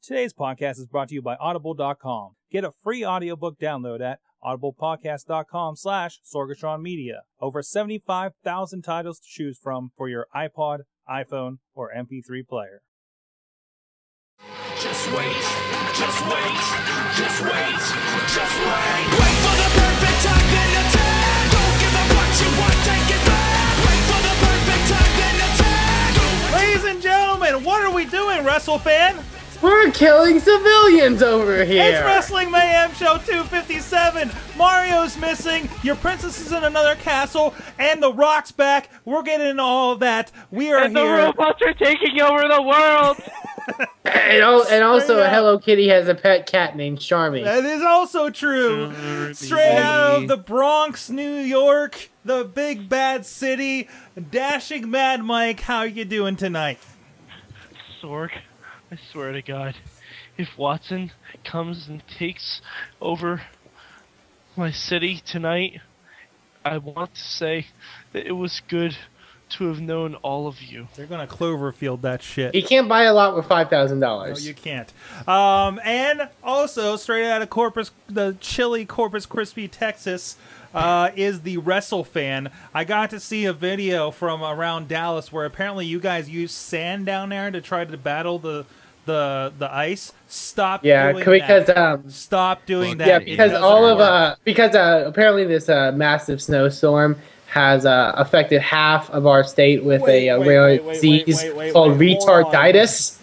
Today's podcast is brought to you by Audible.com. Get a free audiobook download at audiblepodcast.com/Sorgatron Media. Over 75,000 titles to choose from for your iPod, iPhone, or MP3 player. Just wait, just wait, just wait, just wait. Wait for the perfect time, then attack. Don't give up what you want, take it back. Wait for the perfect time, then attack. Ladies and gentlemen, what are we doing, WrestleFan? We're killing civilians over here. It's Wrestling Mayhem Show 257. Mario's missing. Your princess is in another castle, and the Rock's back. We're getting into all of that. We are and here. the robots are taking over the world. And also, Hello Kitty has a pet cat named Charmy. That is also true. Straight out of the Bronx, New York, the big bad city, Dashing Mad Mike. How you doing tonight? Sorg, I swear to God, if Watson comes and takes over my city tonight, I want to say that it was good to have known all of you. They're gonna Cloverfield that shit. You can't buy a lot with $5,000. No, you can't. And also, straight out of the chilly Corpus Christi, Texas, is the WrestleFan. I got to see a video from around Dallas where apparently you guys use sand down there to try to battle the ice. Stop doing that. Stop doing that. Yeah, because apparently this massive snowstorm has affected half of our state with a rare disease called retarditis.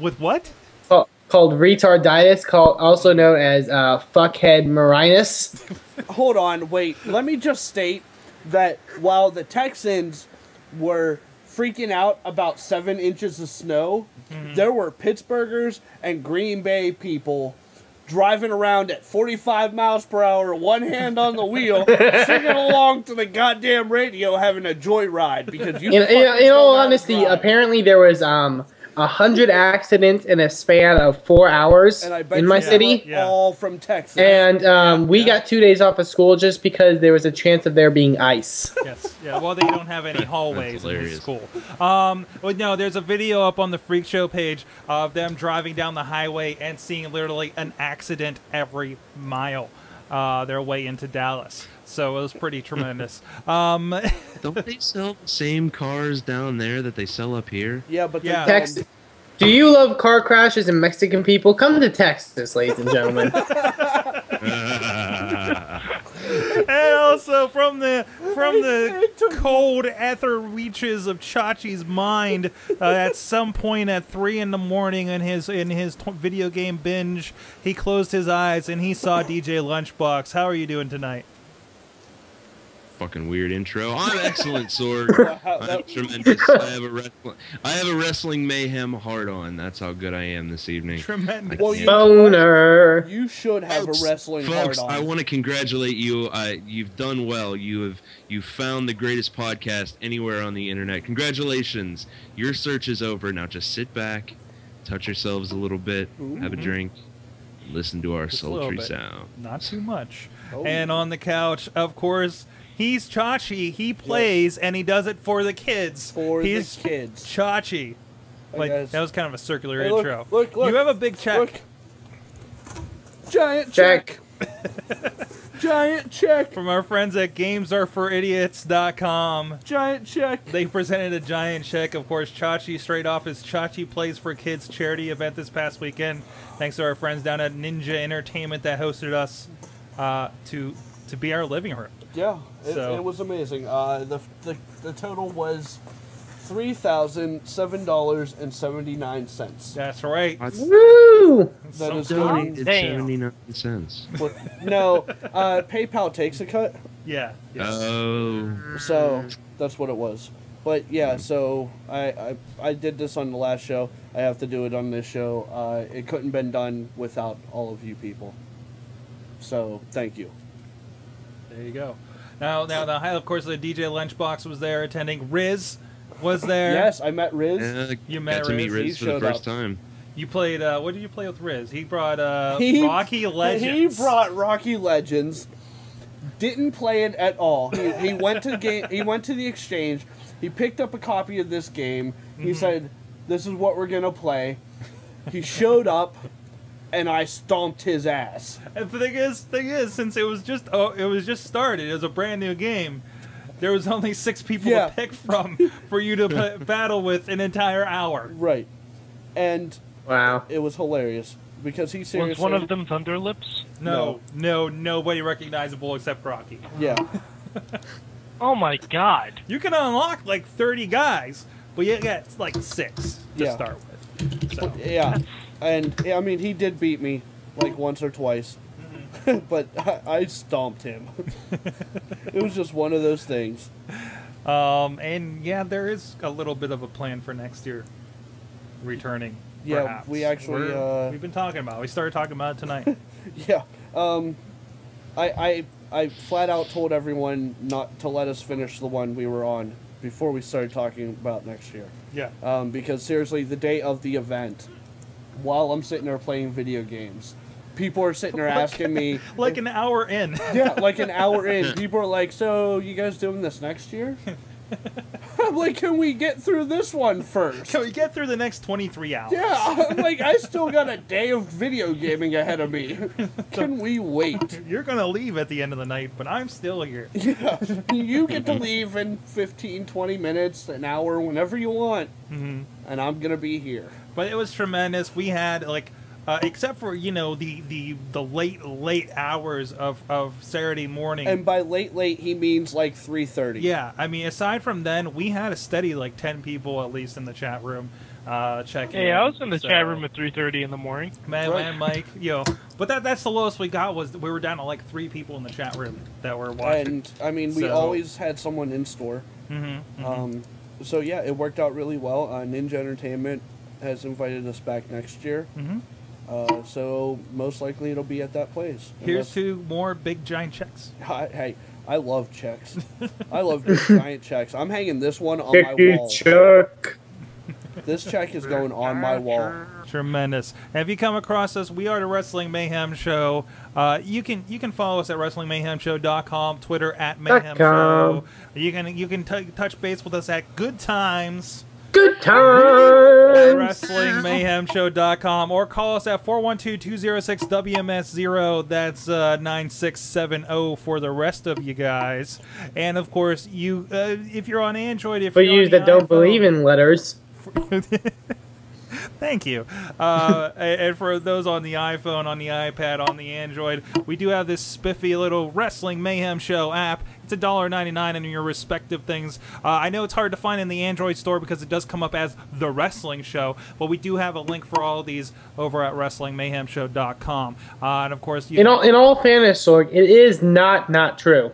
With what? Called retarditis, also known as fuckhead marinus. Hold on, wait. Let me just state that while the Texans were freaking out about 7 inches of snow, there were Pittsburghers and Green Bay people driving around at 45 miles per hour, one hand on the wheel, singing along to the goddamn radio, having a joyride. Because in all honesty, apparently there was 100 accidents in a span of 4 hours in my city. All from Texas. And we got 2 days off of school just because there was a chance of there being ice. Yes. Yeah. Well, they don't have any hallways in the school. Well, no, there's a video up on the Freak Show page of them driving down the highway and seeing literally an accident every mile their way into Dallas. So it was pretty tremendous. Don't they sell the same cars down there that they sell up here? Yeah, but Texas. Do you love car crashes and Mexican people? Come to Texas, ladies and gentlemen. And also from the cold ether reaches of Chachi's mind, at some point at 3 in the morning in his video game binge, he closed his eyes and he saw DJ Lunchbox. How are you doing tonight? Fucking weird intro. I'm excellent, Sorg. I'm tremendous. I have a wrestling mayhem heart on. That's how good I am this evening. Tremendous. Boner. You should have a wrestling heart on. I want to congratulate you. You've done well. You've found the greatest podcast anywhere on the internet. Congratulations. Your search is over. Now just sit back, touch yourselves a little bit, have a drink, listen to our sultry sound. Not too much. And on the couch, of course, he's Chachi. He plays, and he does it for the kids. He's the kids. Chachi. Like, that was kind of a circular intro. Look. You have a big check. Look. Giant check. Giant check. From our friends at GamesAreForIdiots.com. Giant check. They presented a giant check. Of course, Chachi straight off his Chachi Plays for Kids charity event this past weekend. Thanks to our friends down at Ninja Entertainment that hosted us to be our living room. Yeah, it was amazing. The total was $3,007.79. That's right. Woo! That is donated 79 cents. No, PayPal takes a cut. Yeah. Oh. So that's what it was. But yeah, so I did this on the last show. I have to do it on this show. It couldn't been done without all of you people. So thank you. There you go. Now, of course, the DJ Lunchbox was there attending. Riz was there. Yes, I met Riz. You met got to meet Riz for the first time. You played. What did you play with Riz? He brought Rocky Legends. He brought Rocky Legends. Didn't play it at all. He went to the game. He went to the exchange. He picked up a copy of this game. He said, "This is what we're gonna play." He showed up, and I stomped his ass. And the thing is, since it was just started, it was a brand new game. There was only 6 people Yeah. to pick from for you to battle with an entire hour. Right. And Wow. it was hilarious because he seriously. Was one of them Thunderlips? No, nobody recognizable except Rocky. Yeah. Oh my god. You can unlock like 30 guys, but you get like 6 to Yeah. start with. So. Yeah. And I mean, he did beat me like once or twice, but I stomped him. It was just one of those things. And yeah, there is a little bit of a plan for next year. Returning. Yeah, perhaps. we actually, we've been talking about it. We started talking about it tonight. Yeah. I flat out told everyone not to let us finish the one we were on before we started talking about next year. Yeah. Because seriously, the day of the event, while I'm sitting there playing video games, people are sitting there asking me... Like an hour in. Yeah, like an hour in. People are like, so you guys doing this next year? I'm like, can we get through this one first? Can we get through the next 23 hours? Yeah, I'm like, I still got a day of video gaming ahead of me. Can we wait? You're going to leave at the end of the night, but I'm still here. Yeah, you get to leave in 15, 20 minutes, an hour, whenever you want. Mm-hmm. And I'm going to be here. But it was tremendous. We had, like, except for, you know, the late hours of Saturday morning. And by late, he means like 3:30. Yeah, I mean, aside from then, we had a steady, like, 10 people at least in the chat room checking Hey, in. I was in the So, chat room at 3:30 in the morning. Man, Mike, you know. But that's the lowest we got was we were down to, like, 3 people in the chat room that were watching. And, I mean, we So- always had someone in store. Mm-hmm. So, yeah, it worked out really well. Ninja Entertainment has invited us back next year. Mm-hmm. So, most likely it'll be at that place. Here's to more big, giant checks. Hey, I love checks. I love big, giant checks. I'm hanging this one on my Chicky wall. Chuck. This check is going on my wall. Tremendous. And if you come across us, we are the Wrestling Mayhem Show. You can follow us at WrestlingMayhemShow.com, Twitter at Mayhem Show. You can touch base with us at Good Times. Good At times. WrestlingMayhemShow.com or call us at 412-206-WMS0. That's 9670 for the rest of you guys. And of course, you if you're on Android, For you that don't believe in letters. Thank you. And for those on the iPhone, on the iPad, on the Android, we do have this spiffy little Wrestling Mayhem Show app. It's $1.99 in your respective things. I know it's hard to find in the Android store because it does come up as The Wrestling Show, but we do have a link for all of these over at WrestlingMayhemShow.com. And of course, you In all fairness, Sorg, it is not true.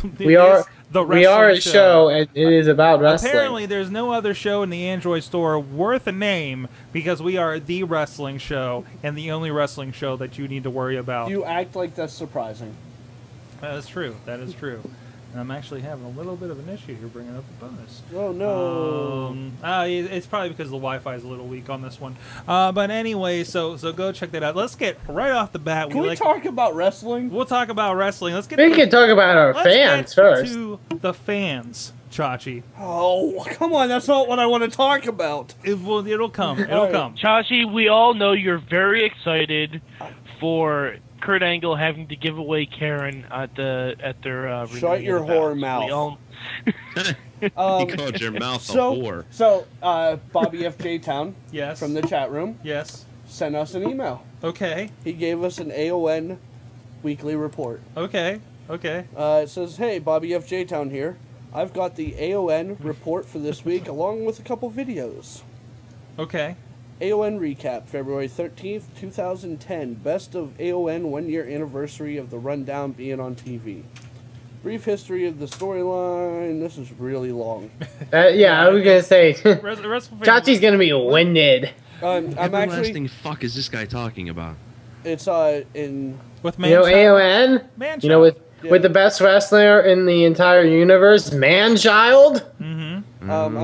it We is are The we are a Wrestling show, and it is about wrestling. Apparently, there's no other show in the Android store worth a name because we are the wrestling show and the only wrestling show that you need to worry about. You act like that's surprising. That is true. That is true. And I'm actually having a little bit of an issue here bringing up the bonus. Oh, no. It's probably because the Wi-Fi is a little weak on this one. But anyway, so go check that out. Let's get right off the bat. Can we talk about wrestling? We'll talk about wrestling. Let's get. We can talk about our let's fans get first. to the fans, Chachi. Oh, come on. That's not what I want to talk about. It'll come. It'll Alright. come. Chachi, we all know you're very excited for Kurt Angle having to give away Karen at their Shut your whore mouth. He called your mouth a whore. So, Bobby FJ Town Yes. from the chat room Yes. sent us an email. Okay. He gave us an AON weekly report. Okay. It says, hey, Bobby FJ Town here. I've got the AON report for this week along with a couple videos. Okay. AON recap, February 13th, 2010. Best of AON 1 year anniversary of the rundown being on TV. Brief history of the storyline. This is really long. Yeah, I was gonna say, WrestleFan- Chachi's gonna be winded. I'm Everlasting actually. fuck is this guy talking about? It's in. with You know AON? Man You know, with Yeah. with the best wrestler in the entire universe, Man-Child, I'm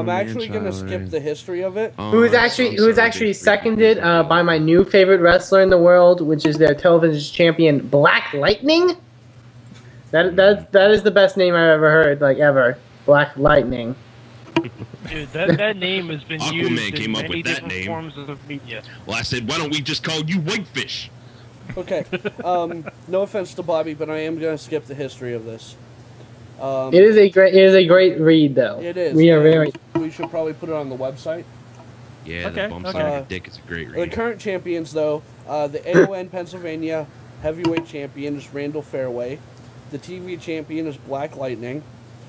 actually gonna skip the history of it. who is actually seconded by my new favorite wrestler in the world, which is their television champion, Black Lightning. That is the best name I've ever heard, like ever. Black Lightning. Dude, that name has been Aquaman used came in up many with that different name. forms of media. Well, I said, why don't we just call you Whitefish? Okay. No offense to Bobby, but I am going to skip the history of this. It is a great read, though. It is. We are and very. We should probably put it on the website. Yeah, Okay, that bumps okay. on your dick. It's a great The read. current champions, though, the AON Pennsylvania heavyweight champion is Randall Fairway. The TV champion is Black Lightning.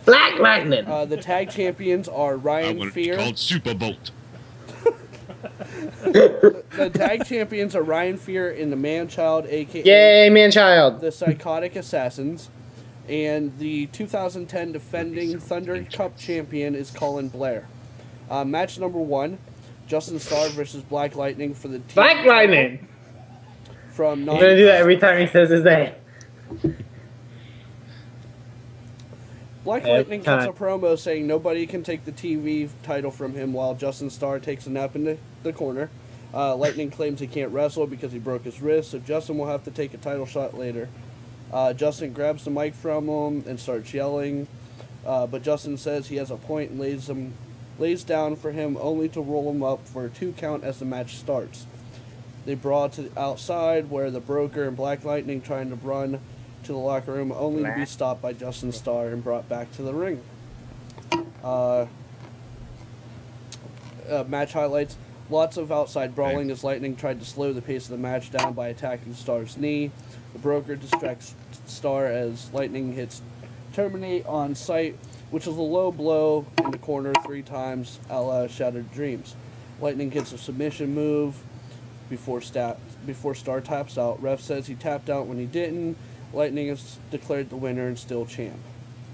Black Lightning. The tag champions are I Ryan want it to be Fear. called Superbolt. The tag champions are Ryan Fear and the Man-Child, a.k.a. Yay, man-child. the Psychotic Assassins. And the 2010 defending Thunder Cup champion is Colin Blair. Match number 1, Justin Starr versus Black Lightning for the TV Black title Lightning. From I'm gonna do that every time he says his name. Black Every Lightning cuts a time. promo saying nobody can take the TV title from him while Justin Starr takes a nap in the corner. Lightning claims he can't wrestle because he broke his wrist, so Justin will have to take a title shot later. Justin grabs the mic from him and starts yelling, but Justin says he has a point and lays down for him only to roll him up for a 2 count as the match starts. They brawl to the outside where the Broker and Black Lightning trying to run to the locker room only to be stopped by Justin Starr and brought back to the ring. Match highlights. Lots of outside brawling as Lightning tried to slow the pace of the match down by attacking Starr's knee. The Broker distracts Starr as Lightning hits Terminate on sight, which is a low blow in the corner 3 times a la Shattered Dreams. Lightning gets a submission move before Starr taps out. Ref says he tapped out when he didn't. Lightning is declared the winner and still champ.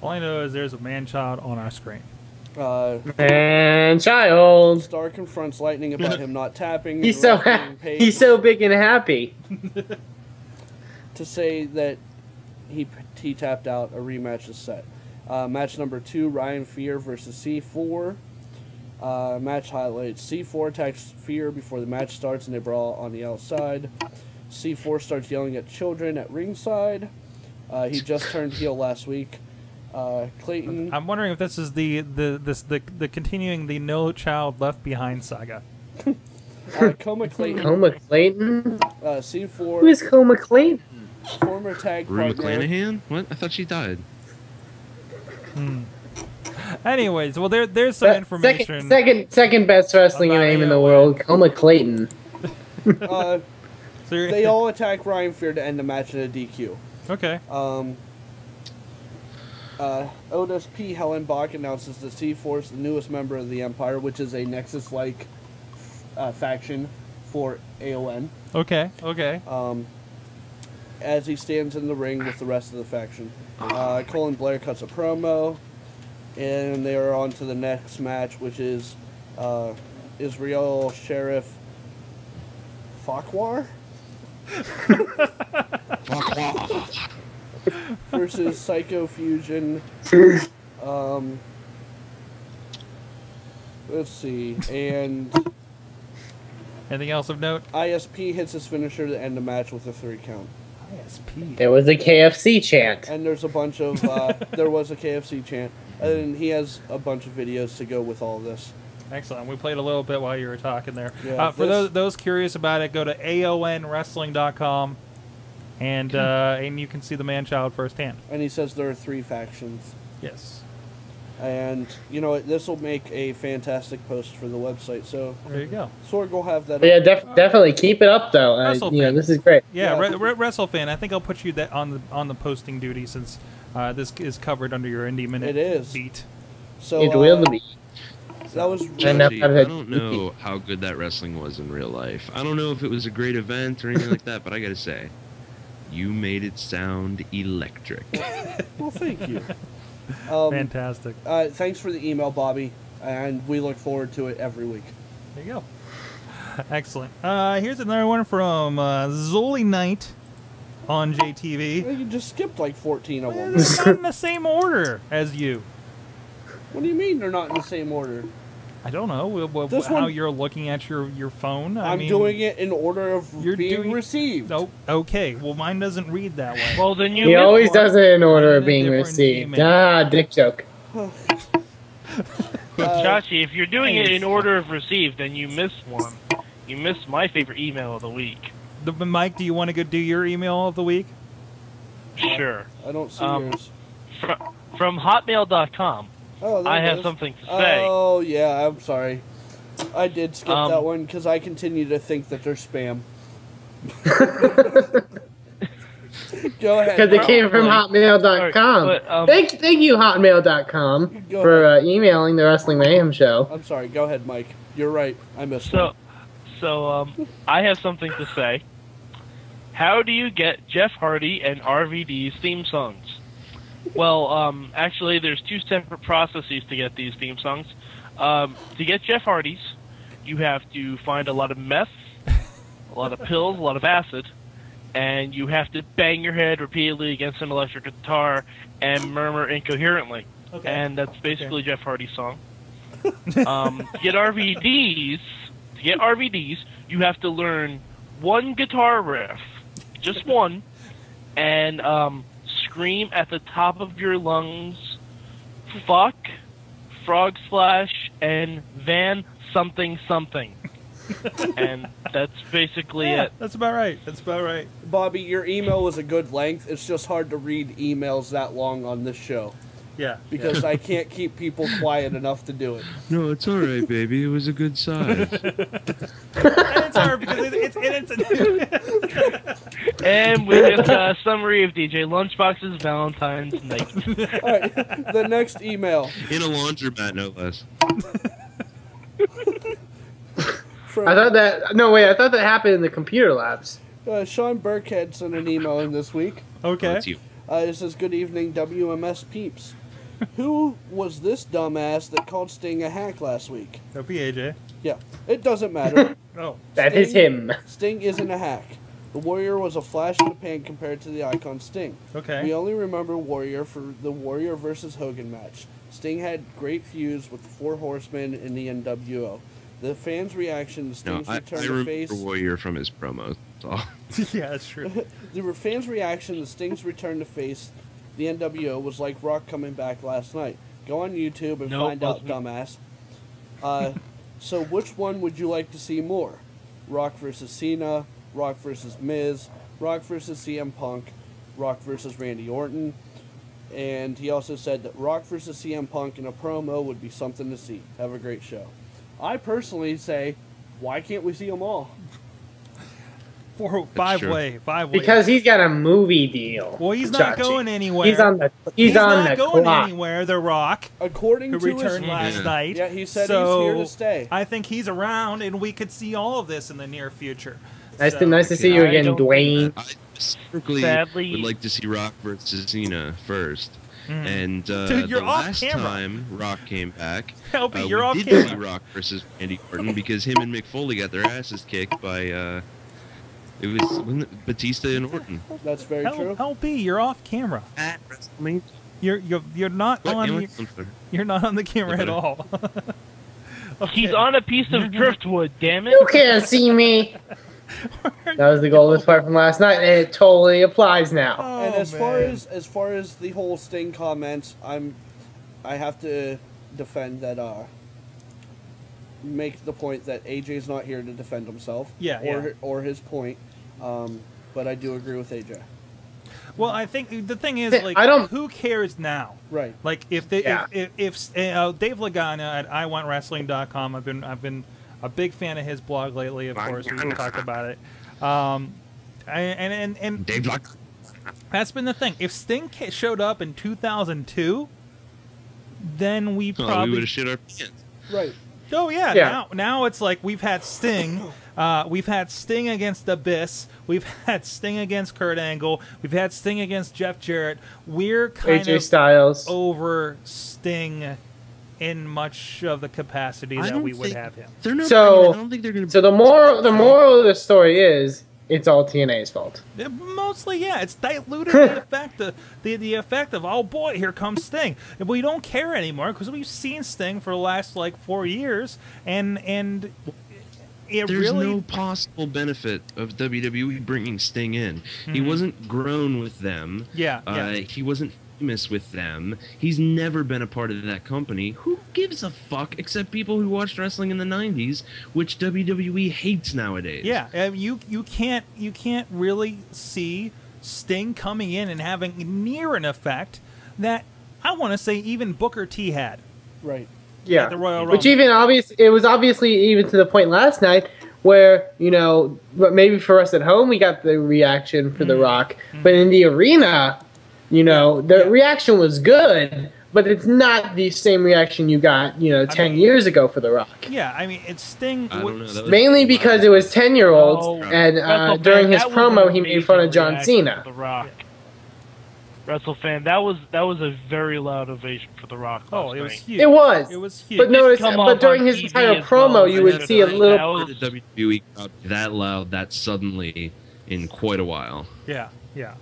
All I know is there's a man-child on our screen. Man-child. Starr confronts Lightning about him not tapping. He's and so the ref being paid he's so big and happy. to say that he tapped out. A rematch is set. Match number 2, Ryan Fear versus C4. Match highlights. C4 attacks Fear before the match starts and they brawl on the outside. C4 starts yelling at children at ringside. He just turned heel last week. Clayton. I'm wondering if this is the continuing the No Child Left Behind saga. Coma Clayton. Coma Clayton? C4. Who is Coma Clayton? Former tag Rue partner. McClanahan? What? I thought she died. Anyways, well there's some information. Second best wrestling about name in the AON. world, Coma Clayton. They all attack Ryan Fear to end the match in a DQ. Okay. Otis P. Hellenbach announces that C4 is the newest member of the Empire, which is a Nexus-like faction for AON. Okay. As he stands in the ring with the rest of the faction. Colin Blair cuts a promo, and they are on to the next match, which is Israel Sheriff Farquhar versus Psycho Fusion. Let's see, and Anything else of note? ISP hits his finisher to end the match with a 3 count. ISP. There was a KFC chant. And there's a bunch of, there was a KFC chant. And he has a bunch of videos to go with all of this. Excellent. We played a little bit while you were talking there. Yeah, For those curious about it, go to aonwrestling.com and you can see the man-child firsthand. And he says there are 3 factions. Yes. And, you know, this will make a fantastic post for the website. So, There you go. Sorg will have that. Yeah, definitely keep it up though. WrestleFan. This is great. Yeah, Yeah. WrestleFan. I think I'll put you that on the posting duty since this is covered under your Indie Minute It is. beat. So, It will be. that was And Actually, I've I had- don't know how good that wrestling was in real life. I don't know if it was a great event or anything like that, but I gotta say, you made it sound electric. well, thank you. Fantastic. Thanks for the email, Bobby. And we look forward to it every week. There you go. Excellent. Here's another one from Zoli Knight on JTV. You just skipped like 14 of them. It's not in the same order as you. What do you mean they're not in the same order? I don't know This how one- you're looking at your phone. I I'm mean, doing it in order of you're being doing- received. Oh, okay. Well, mine doesn't read that way. Well, then you He get always one. does it in order I'm of in a being different received. email. Dick joke. Chachi, if you're doing it in order of received, then you missed one. You missed my favorite email of the week. Mike, do you want to go do your email of the week? Sure. I don't see yours. From hotmail.com. Oh, there I it have is. something to say. Oh, yeah, I'm sorry. I did skip that one because I continue to think that they're spam. Go ahead. Because it came from hotmail.com. But, Thank you, hotmail.com, Go for emailing the Wrestling Mayhem show. I'm sorry. Go ahead, Mike. You're right. I missed So, I have something to say. How do you get Jeff Hardy and RVD's theme songs? Well, actually, there's two separate processes to get these theme songs. To get Jeff Hardy's, you have to find a lot of meth, a lot of pills, a lot of acid, and you have to bang your head repeatedly against an electric guitar and murmur incoherently. Okay. And that's basically Jeff Hardy's song. To get RVD's, you have to learn one guitar riff, just one, and scream at the top of your lungs, fuck, frog splash, and Van something something. And that's basically it. That's about right. That's about right. Bobby, your email was a good length. It's just hard to read emails that long on this show. Yeah. Because I can't keep people quiet enough to do it. No, it's all right, baby. It was a good size. It's hard because it's And with a summary of DJ Lunchbox's Valentine's Night. All right, the next email. In a laundromat, no less. I thought that happened in the computer labs. Sean Burkhead sent an email in this week. okay. That's you. It says, "Good evening, WMS peeps. Who was this dumbass that called Sting a hack last week?" Don't be AJ. Yeah, it doesn't matter. Oh. That is him. Sting isn't a hack. The Warrior was a flash in the pan compared to the icon Sting. Okay. We only remember Warrior for the Warrior versus Hogan match. Sting had great feuds with the Four Horsemen in the NWO. The fans' reaction to No, Sting's I return to remember face... Warrior from his promos. That's all. Yeah, that's true. The fans' reaction to Sting's return to face the NWO was like Rock coming back last night. Go on YouTube and find out, dumbass. So which one would you like to see more? Rock versus Cena, Rock versus Miz, Rock versus CM Punk, Rock versus Randy Orton. And he also said that Rock versus CM Punk in a promo would be something to see. Have a great show. I personally say, why can't we see them all? Five way. Because he's got a movie deal. Well, he's not Chachi. going anywhere. He's on the going clock. anywhere. The Rock, According who to returned his... last night. Yeah, he said so he's here to stay. I think he's around, and we could see all of this in the near future. Nice So- to see you I again, don't- Dwayne. I specifically Sadly- would like to see Rock versus Cena first. And Dude, you're the off last camera. time Rock came back, Helpy, you're we off did camera. see Rock versus Randy Orton because him and Mick Foley got their asses kicked by wasn't it Batista and Orton That's very true. LP, you're off camera. at WrestleMania. You're not What? on. You're not on the camera at all. He's on a piece of driftwood, damn it. You can't see me. That was the goldest part from last night, and it totally applies now. And as far as the whole Sting comments, I have to defend that. Make the point that AJ's not here to defend himself. Yeah, or his point. But I do agree with AJ. Well, I think the thing is, like, I don't- who cares now? Right. Like, if Dave Lagana at iwantwrestling.com, I've been a big fan of his blog lately. Of course, we've talked about it. And Dave Luck. that's been the thing. If Sting showed up in 2002, then we We probably would have shit our pants. Right. Oh yeah, Yeah. Now it's like we've had Sting, we've had Sting against Abyss, we've had Sting against Kurt Angle, we've had Sting against Jeff Jarrett. We're kind AJ of Styles. over Sting in much of the capacity I that don't we would think- have him. They're not. So- I don't think they're going to. So the moral of the story is it's all TNA's fault. Mostly, yeah, it's diluted the effect of the effect of, oh boy, here comes Sting. And we don't care anymore because we've seen Sting for the last like 4 years, and it There's really no possible benefit of WWE bringing Sting in. He wasn't grown with them. Yeah, yeah. He wasn't famous with them. He's never been a part of that company. Who gives a fuck except people who watched wrestling in the 90s, which WWE hates nowadays. Yeah, you can't really see Sting coming in and having near an effect that I want to say even Booker T had. Right. Yeah, At the Royal which Rumble. it was obviously even to the point last night where, you know, maybe for us at home we got the reaction for The Rock, but in the arena, you know, the reaction was good, but it's not the same reaction you got, you know, 10 years ago for The Rock. Yeah, I mean, it's Sting. I don't know. That was Mainly because it was 10-year-olds, Oh, and WrestleFan, during his that was promo an he made fun of amazing John reaction Cena. to The Rock. WrestleFan, that was a very loud ovation for The Rock. Oh, last it was night. huge. It was. It was huge. But notice, Come but up during on his TV entire as well. promo, you I would had see a that little. was- the WWE crowd that loud, that suddenly, in quite a while. Yeah, yeah.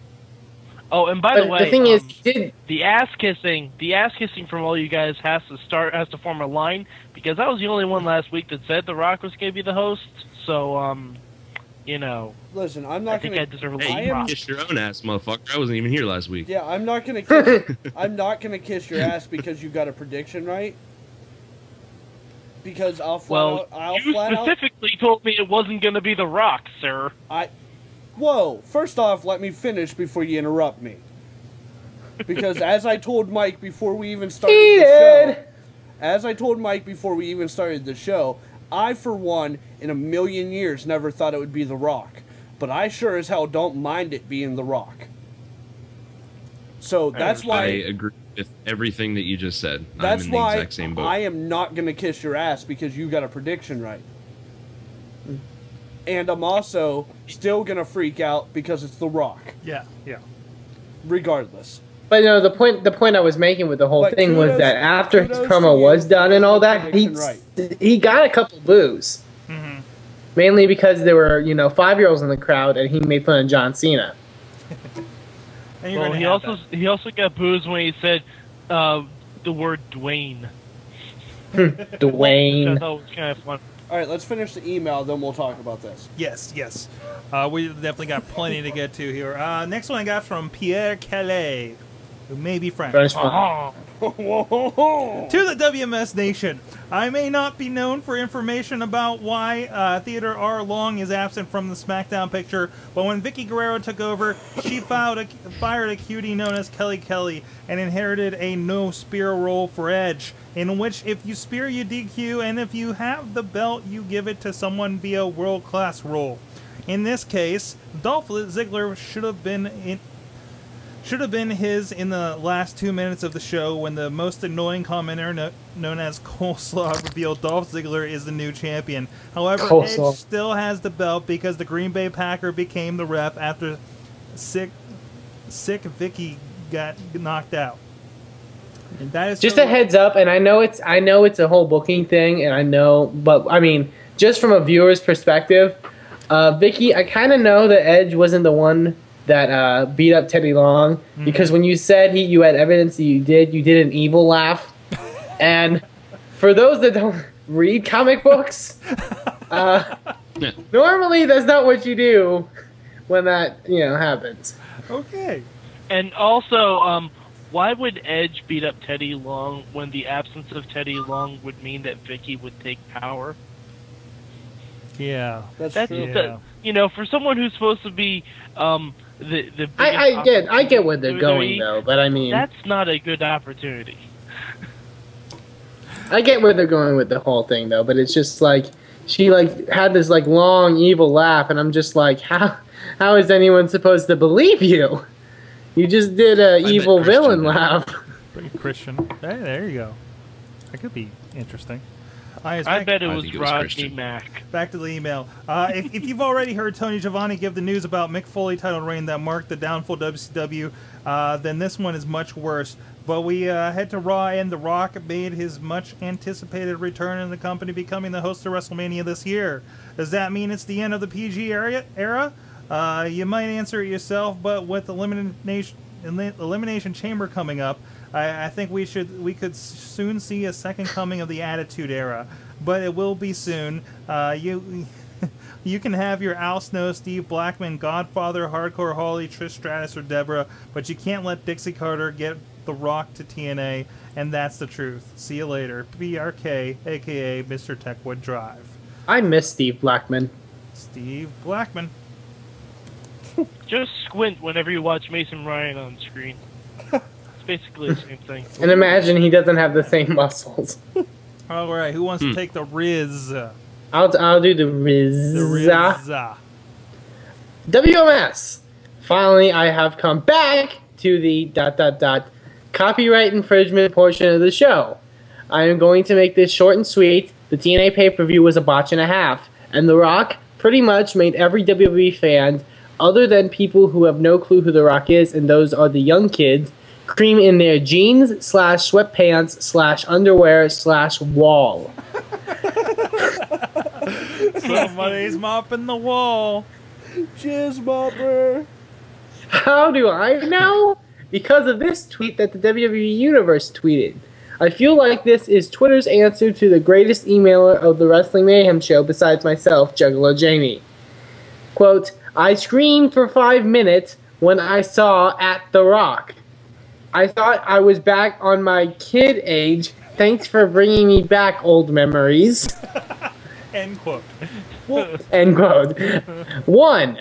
Oh, and by the But way, the thing is, he did. the ass kissing from all you guys has to form a line, because I was the only one last week that said The Rock was going to be the host. So, you know, Listen, I'm I not think gonna. I deserve a Hey, little you props. kissed your own ass, motherfucker. I wasn't even here last week. Yeah, I'm not gonna. Kiss, I'm not gonna kiss your ass because you got a prediction right. Because I'll flat Well, out. you specifically told me it wasn't going to be The Rock, sir. Whoa! First off, let me finish before you interrupt me. Because as I told Mike before we even started the show, I for one, in a million years, never thought it would be The Rock. But I sure as hell don't mind it being The Rock. So that's I why. agree with everything that you just said. That's I'm in the why exact same boat. I am not gonna kiss your ass because you got a prediction right. And I'm also still gonna freak out because it's The Rock, Yeah, yeah. regardless. But you know, the point I was making with the whole But thing was kudos- that after his kudos promo to was you done for and all getting that, the prediction he got a couple boos. Mm-hmm. Mainly because there were, you know, 5-year-olds in the crowd, and he made fun of John Cena. And you're Well, gonna he have also he also got booze when he said the word Dwayne. Which I Dwayne. thought was kind of fun. All right, let's finish the email, then we'll talk about this. Yes, yes. We definitely got plenty to get to here. Next one I got from Pierre Calais, who may be French. French Oh, To the WMS Nation, I may not be known for information about why Theodore R. Long is absent from the SmackDown picture, but when Vicky Guerrero took over, she fired a cutie known as Kelly Kelly and inherited a no spear role for Edge, in which if you spear, you DQ, and if you have the belt, you give it to someone via world-class role. In this case, Dolph Ziggler should have been his in the last 2 minutes of the show when the most annoying commenter known as Coleslaw revealed Dolph Ziggler is the new champion. However, Coleslaw. Edge still has the belt because the Green Bay Packer became the ref after sick Vicky got knocked out. And that is Just so- a heads up, and I know it's a whole booking thing, and I know, but I mean, just from a viewer's perspective, Vicky, I kind of know that Edge wasn't the one that beat up Teddy Long, because when you said you had evidence that you did an evil laugh, and for those that don't read comic books, normally that's not what you do when that happens. Okay. and also, why would Edge beat up Teddy Long when the absence of Teddy Long would mean that Vicky would take power? Yeah. That's That's true. Yeah. for someone who's supposed to be the biggest I get where they're opportunity, going though, but I mean, that's not a good opportunity. I get where they're going with the whole thing though, but it's just like she had this long evil laugh, and I'm just like, how is anyone supposed to believe you? You just did a bet evil Christian villain did. laugh. Pretty Christian. Hey, there you go. That could be interesting. I back, bet it I was think it was Rodney Christian. Mack. back to the email. If you've already heard Tony Giovanni give the news about Mick Foley title reign that marked the downfall of WCW, then this one is much worse. But we head to Raw, and The Rock made his much-anticipated return in the company, becoming the host of WrestleMania this year. Does that mean it's the end of the PG era? You might answer it yourself, but with Elimination Chamber coming up, I think we could soon see a second coming of the Attitude Era, but it will be soon. You You can have your Al Snow, Steve Blackman, Godfather, Hardcore Holly, Trish Stratus, or Deborah, but you can't let Dixie Carter get The Rock to TNA, and that's the truth. See you later. BRK, a.k.a. Mr. Techwood Drive. I miss Steve Blackman. Steve Blackman. Just squint whenever you watch Mason Ryan on screen. It's basically the same thing. And imagine he doesn't have the same muscles. All right, who wants to take the Riz? I'll do the Riz. The Riz. WMS. Finally, I have come back to the ... copyright infringement portion of the show. I am going to make this short and sweet. The TNA pay-per-view was a botch and a half, and The Rock pretty much made every WWE fan, other than people who have no clue who The Rock is, and those are the young kids, cream in their jeans / sweatpants / underwear / wall. Somebody's mopping the wall. Jizz mopper. How do I know? Because of this tweet that the WWE Universe tweeted. I feel like this is Twitter's answer to the greatest emailer of the Wrestling Mayhem show besides myself, Juggalo Jamie. Quote, I screamed for 5 minutes when I saw at The Rock. I thought I was back on my kid age. Thanks for bringing me back, old memories. End quote. End quote. 1.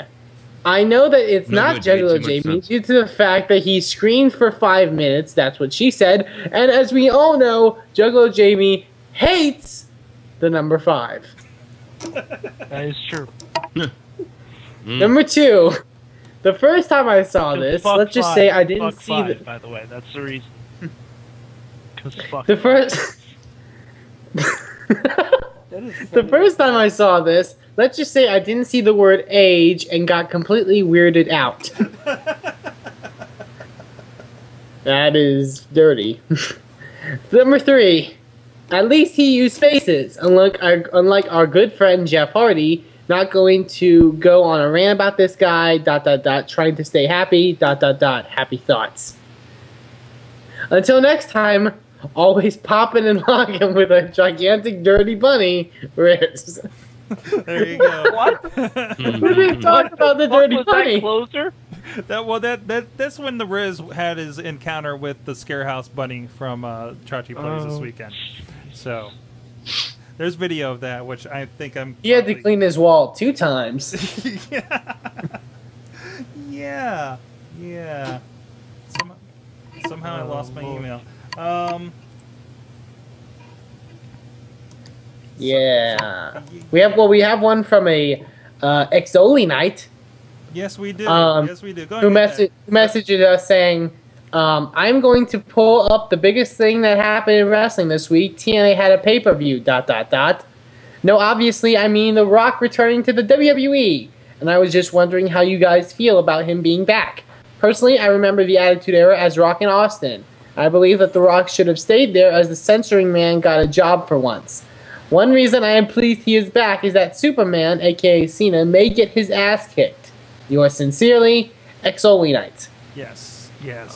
I know that it's No, not it made Juggalo too much Jamie sense. due to the fact that he screamed for 5 minutes. That's what she said. And as we all know, Juggalo Jamie hates the number 5. That is true. Number 2. The first time I saw this, Fuck let's just five. say I didn't Fuck see five, the... by the way, that's the reason. Because fuck. The first... The first time I saw this, let's just say I didn't see the word age and got completely weirded out. That is dirty. Number 3. At least he used faces, unlike our good friend Jeff Hardy, not going to go on a rant about this guy, ... trying to stay happy, ... happy thoughts. Until next time, always popping and locking with a gigantic dirty bunny, Riz. There you go. What? We didn't talk about the dirty was bunny. that closer? That's when the Riz had his encounter with the Scarehouse Bunny from Chachi Plays this Oh. weekend. So there's video of that, which I think I'm. He had to clean his wall 2 times. Yeah. Somehow I lost my email. Yeah. We have one from a Exoli Knight Yes, we do. Um, Yes, we do. Go who ahead. messaged us saying, I'm going to pull up the biggest thing that happened in wrestling this week. TNA had a pay-per-view, ... No, obviously, I mean The Rock returning to the WWE. And I was just wondering how you guys feel about him being back. Personally, I remember the Attitude Era as Rock in Austin. I believe that The Rock should have stayed there as the censoring man got a job for once. One reason I am pleased he is back is that Superman, aka Cena, may get his ass kicked. Yours sincerely, Exoli Knight. Yes.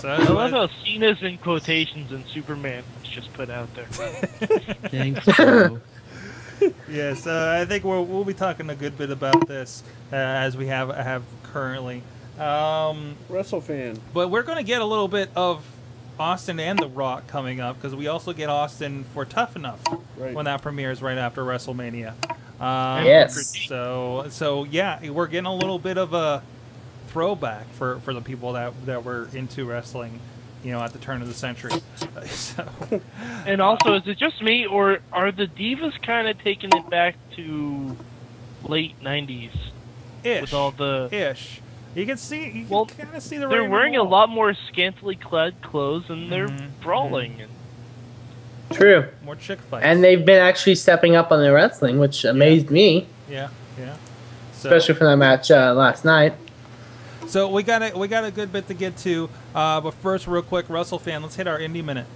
I love how Cena's in quotations and Superman was just put out there. Thanks, bro. Yes, I think we'll be talking a good bit about this as we have currently. WrestleFan. But we're going to get a little bit of Austin and The Rock coming up because we also get Austin for Tough Enough when that premieres right after WrestleMania. Yes. So yeah, we're getting a little bit of a throwback for the people that were into wrestling, at the turn of the century. So. And also, is it just me, or are the Divas kind of taking it back to late 90s? Ish. With all the... Ish. You can kind of see the They're writing on wearing the a wall. lot more scantily clad clothes, and they're brawling. And True. More chick fights. And they've been actually stepping up on their wrestling, which amazed me, Yeah. So, especially for that match last night. So we got a good bit to get to, but first, real quick, WrestleFan, let's hit our Indie Minute.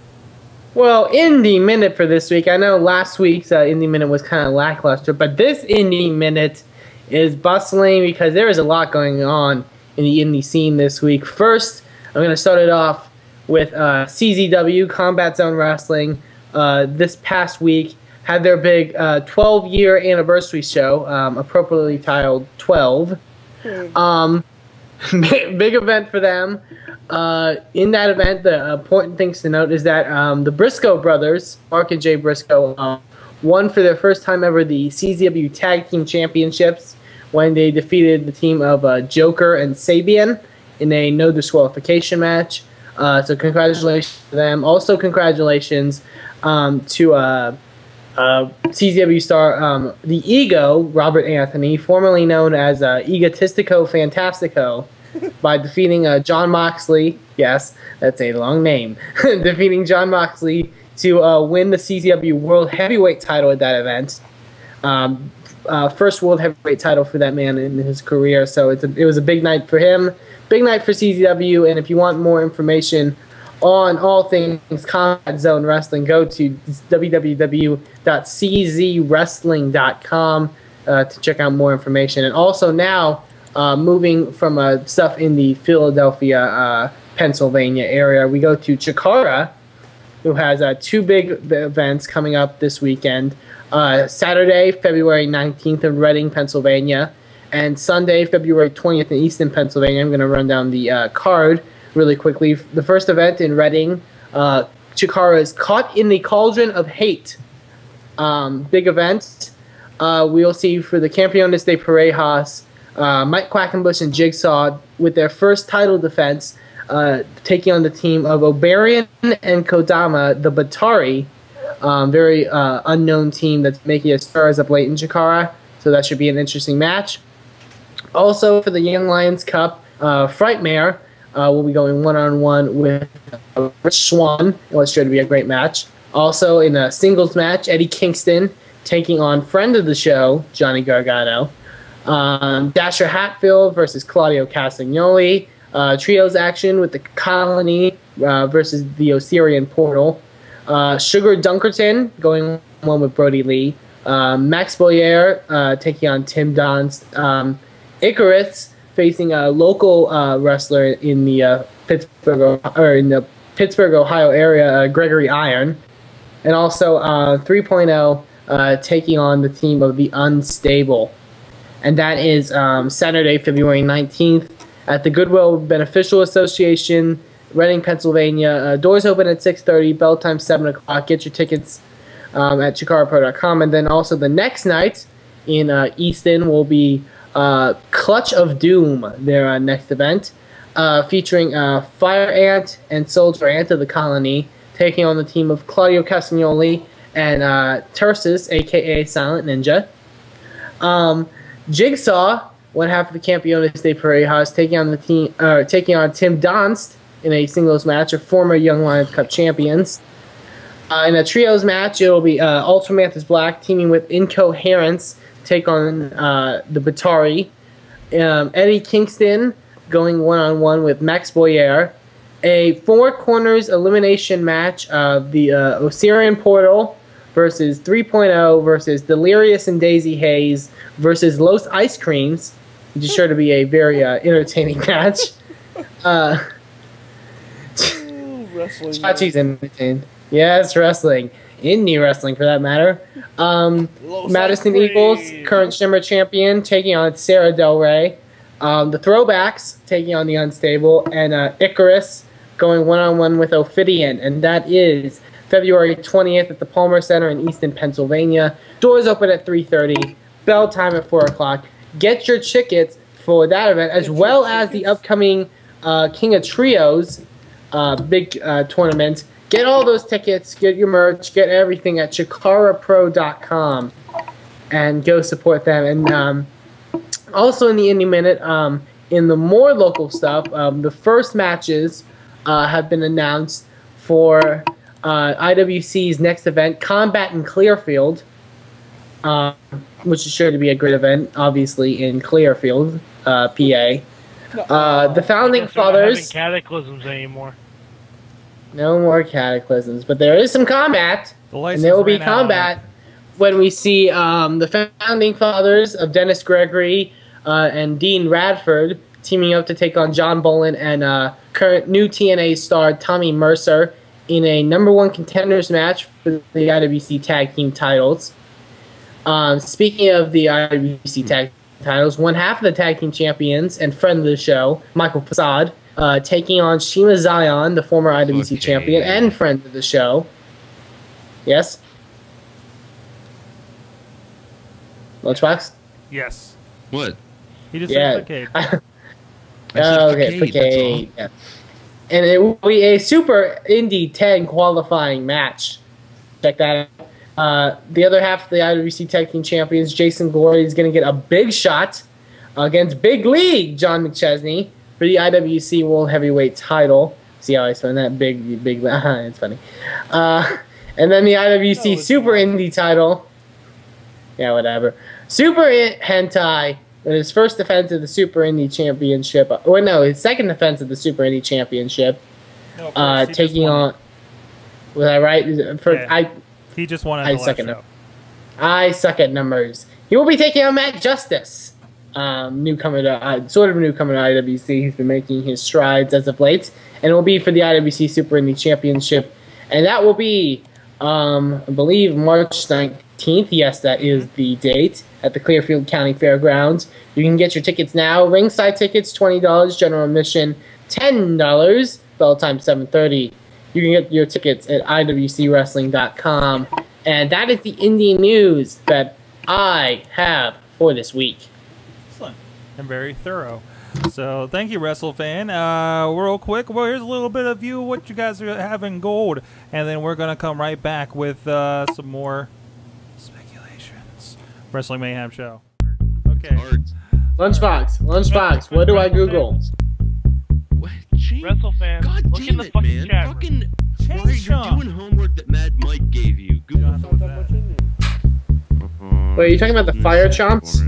Well, Indie Minute for this week. I know last week's Indie Minute was kind of lackluster, but this Indie Minute is bustling because there is a lot going on in the indie scene this week. First, I'm going to start it off with CZW, Combat Zone Wrestling. This past week had their big 12-year anniversary show, appropriately titled 12. Big event for them. In that event, the important things to note is that the Briscoe brothers, Mark and Jay Briscoe, won for their first time ever the CZW Tag Team Championships when they defeated the team of Joker and Sabian in a no disqualification match. So congratulations to them. Also congratulations to CZW star the Ego, Robert Anthony, formerly known as Egotistico Fantastico, by defeating John Moxley. Yes, that's a long name. Defeating John Moxley to win the CZW World Heavyweight title at that event. First World Heavyweight title for that man in his career. So it was a big night for him. Big night for CZW. And if you want more information on all things Combat Zone Wrestling, go to www.czwrestling.com to check out more information. And also now, moving from stuff in the Philadelphia, Pennsylvania area, we go to Chikara, who has two big events coming up this weekend. Saturday, February 19th in Reading, Pennsylvania, and Sunday, February 20th in Easton, Pennsylvania. I'm going to run down the card really quickly. The first event in Reading, Chikara is Caught in the Cauldron of Hate. Big event. We'll see for the Campeones de Parejas, Mike Quackenbush and Jigsaw with their first title defense, taking on the team of Obarian and Kodama, the Batari, very unknown team that's making a stars up late in Chikara. So that should be an interesting match. Also for the Young Lions Cup, Frightmare will be going one-on-one with Rich Swann. It's sure to be a great match. Also in a singles match, Eddie Kingston taking on friend of the show, Johnny Gargano. Dasher Hatfield versus Claudio Castagnoli. Trios action with the Colony versus the Osirian Portal. Sugar Dunkerton going one with Brody Lee. Max Boyer taking on Tim Donst. Icarus facing a local wrestler in the Pittsburgh, Ohio area, Gregory Iron. And also 3.0 taking on the team of the Unstable. And that is Saturday, February 19th at the Goodwill Beneficial Association, Reading, Pennsylvania. Doors open at 6:30, bell time 7 o'clock. Get your tickets at chikarapro.com. And then also the next night in Easton will be Clutch of Doom, their next event, featuring Fire Ant and Soldier Ant of the Colony, taking on the team of Claudio Castagnoli and Tursus, a.k.a. Silent Ninja. Jigsaw, one half of the Campeones de Parejas, taking on Tim Donst in a singles match of former Young Lions Cup champions. In a trios match, it will be Ultramanthus Black teaming with Incoherence, take on the Batari. Eddie Kingston going one-on-one with Max Boyer. A Four Corners elimination match of the Osirian Portal versus 3.0 versus Delirious and Daisy Hayes versus Los Ice Creams, which is sure to be a very entertaining match. Wrestling. Chachi's entertained. Yes, wrestling. Indie wrestling, for that matter. Madison Eagles, current Shimmer champion, taking on Sarah Del Rey. The Throwbacks, taking on the Unstable. And Icarus going one-on-one with Ophidian. And that is February 20th at the Palmer Center in Easton, Pennsylvania. Doors open at 3:30. Bell time at 4 o'clock. Get your tickets for that event, as well as the upcoming King of Trios big tournament. Get all those tickets, get your merch, get everything at chikarapro.com and go support them. And also in the Indie Minute, in the more local stuff, the first matches have been announced for IWC's next event, Combat in Clearfield, which is sure to be a great event, obviously in Clearfield, PA. The Founding Fathers... We're not having cataclysms anymore. No more cataclysms, but there is some combat, and there will be combat when we see the Founding Fathers of Dennis Gregory and Dean Radford teaming up to take on John Bolin and current new TNA star Tommy Mercer in a number one contenders match for the IWC Tag Team titles. Speaking of the IWC Tag Team titles, one half of the Tag Team champions and friend of the show, Michael Facade, taking on Shima Zion, the former IWC champion and friend of the show. Yes? Lunchbox? Yes. What? He just said Facade. Okay, Facade. Yeah. And it will be a super indie 10 qualifying match. Check that out. The other half of the IWC Tag Team Champions, Jason Glory, is going to get a big shot against Big League John McChesney for the IWC World Heavyweight title. See how I spell that? Big. It's funny. And then the IWC Super Indie title. Yeah, whatever. Super Hentai. His first defense of the Super Indie Championship. Or no, his second defense of the Super Indie Championship. No, taking on. Was I right? He just won. I suck at numbers. He will be taking on Matt Justice, newcomer to sort of a newcomer to IWC. He's been making his strides as of late, and it will be for the IWC Super Indie Championship, and that will be, I believe, March 19th. Yes, that is the date at the Clearfield County Fairgrounds. You can get your tickets now. Ringside tickets $20, general admission $10. Bell time 7:30. You can get your tickets at iwcwrestling.com. And that is the indie news that I have for this week. Excellent. And very thorough. So thank you, WrestleFan. Real quick, well, here's a little bit of you, what you guys are having gold. And then we're going to come right back with some more speculations. Wrestling Mayhem Show. Okay. Lunchbox, what do I Google? WrestleFan, God look in damn the it, fucking man. chat room. Fucking why you're doing homework that Mad Mike gave you. Google. Wait, are you talking about the fire chomps?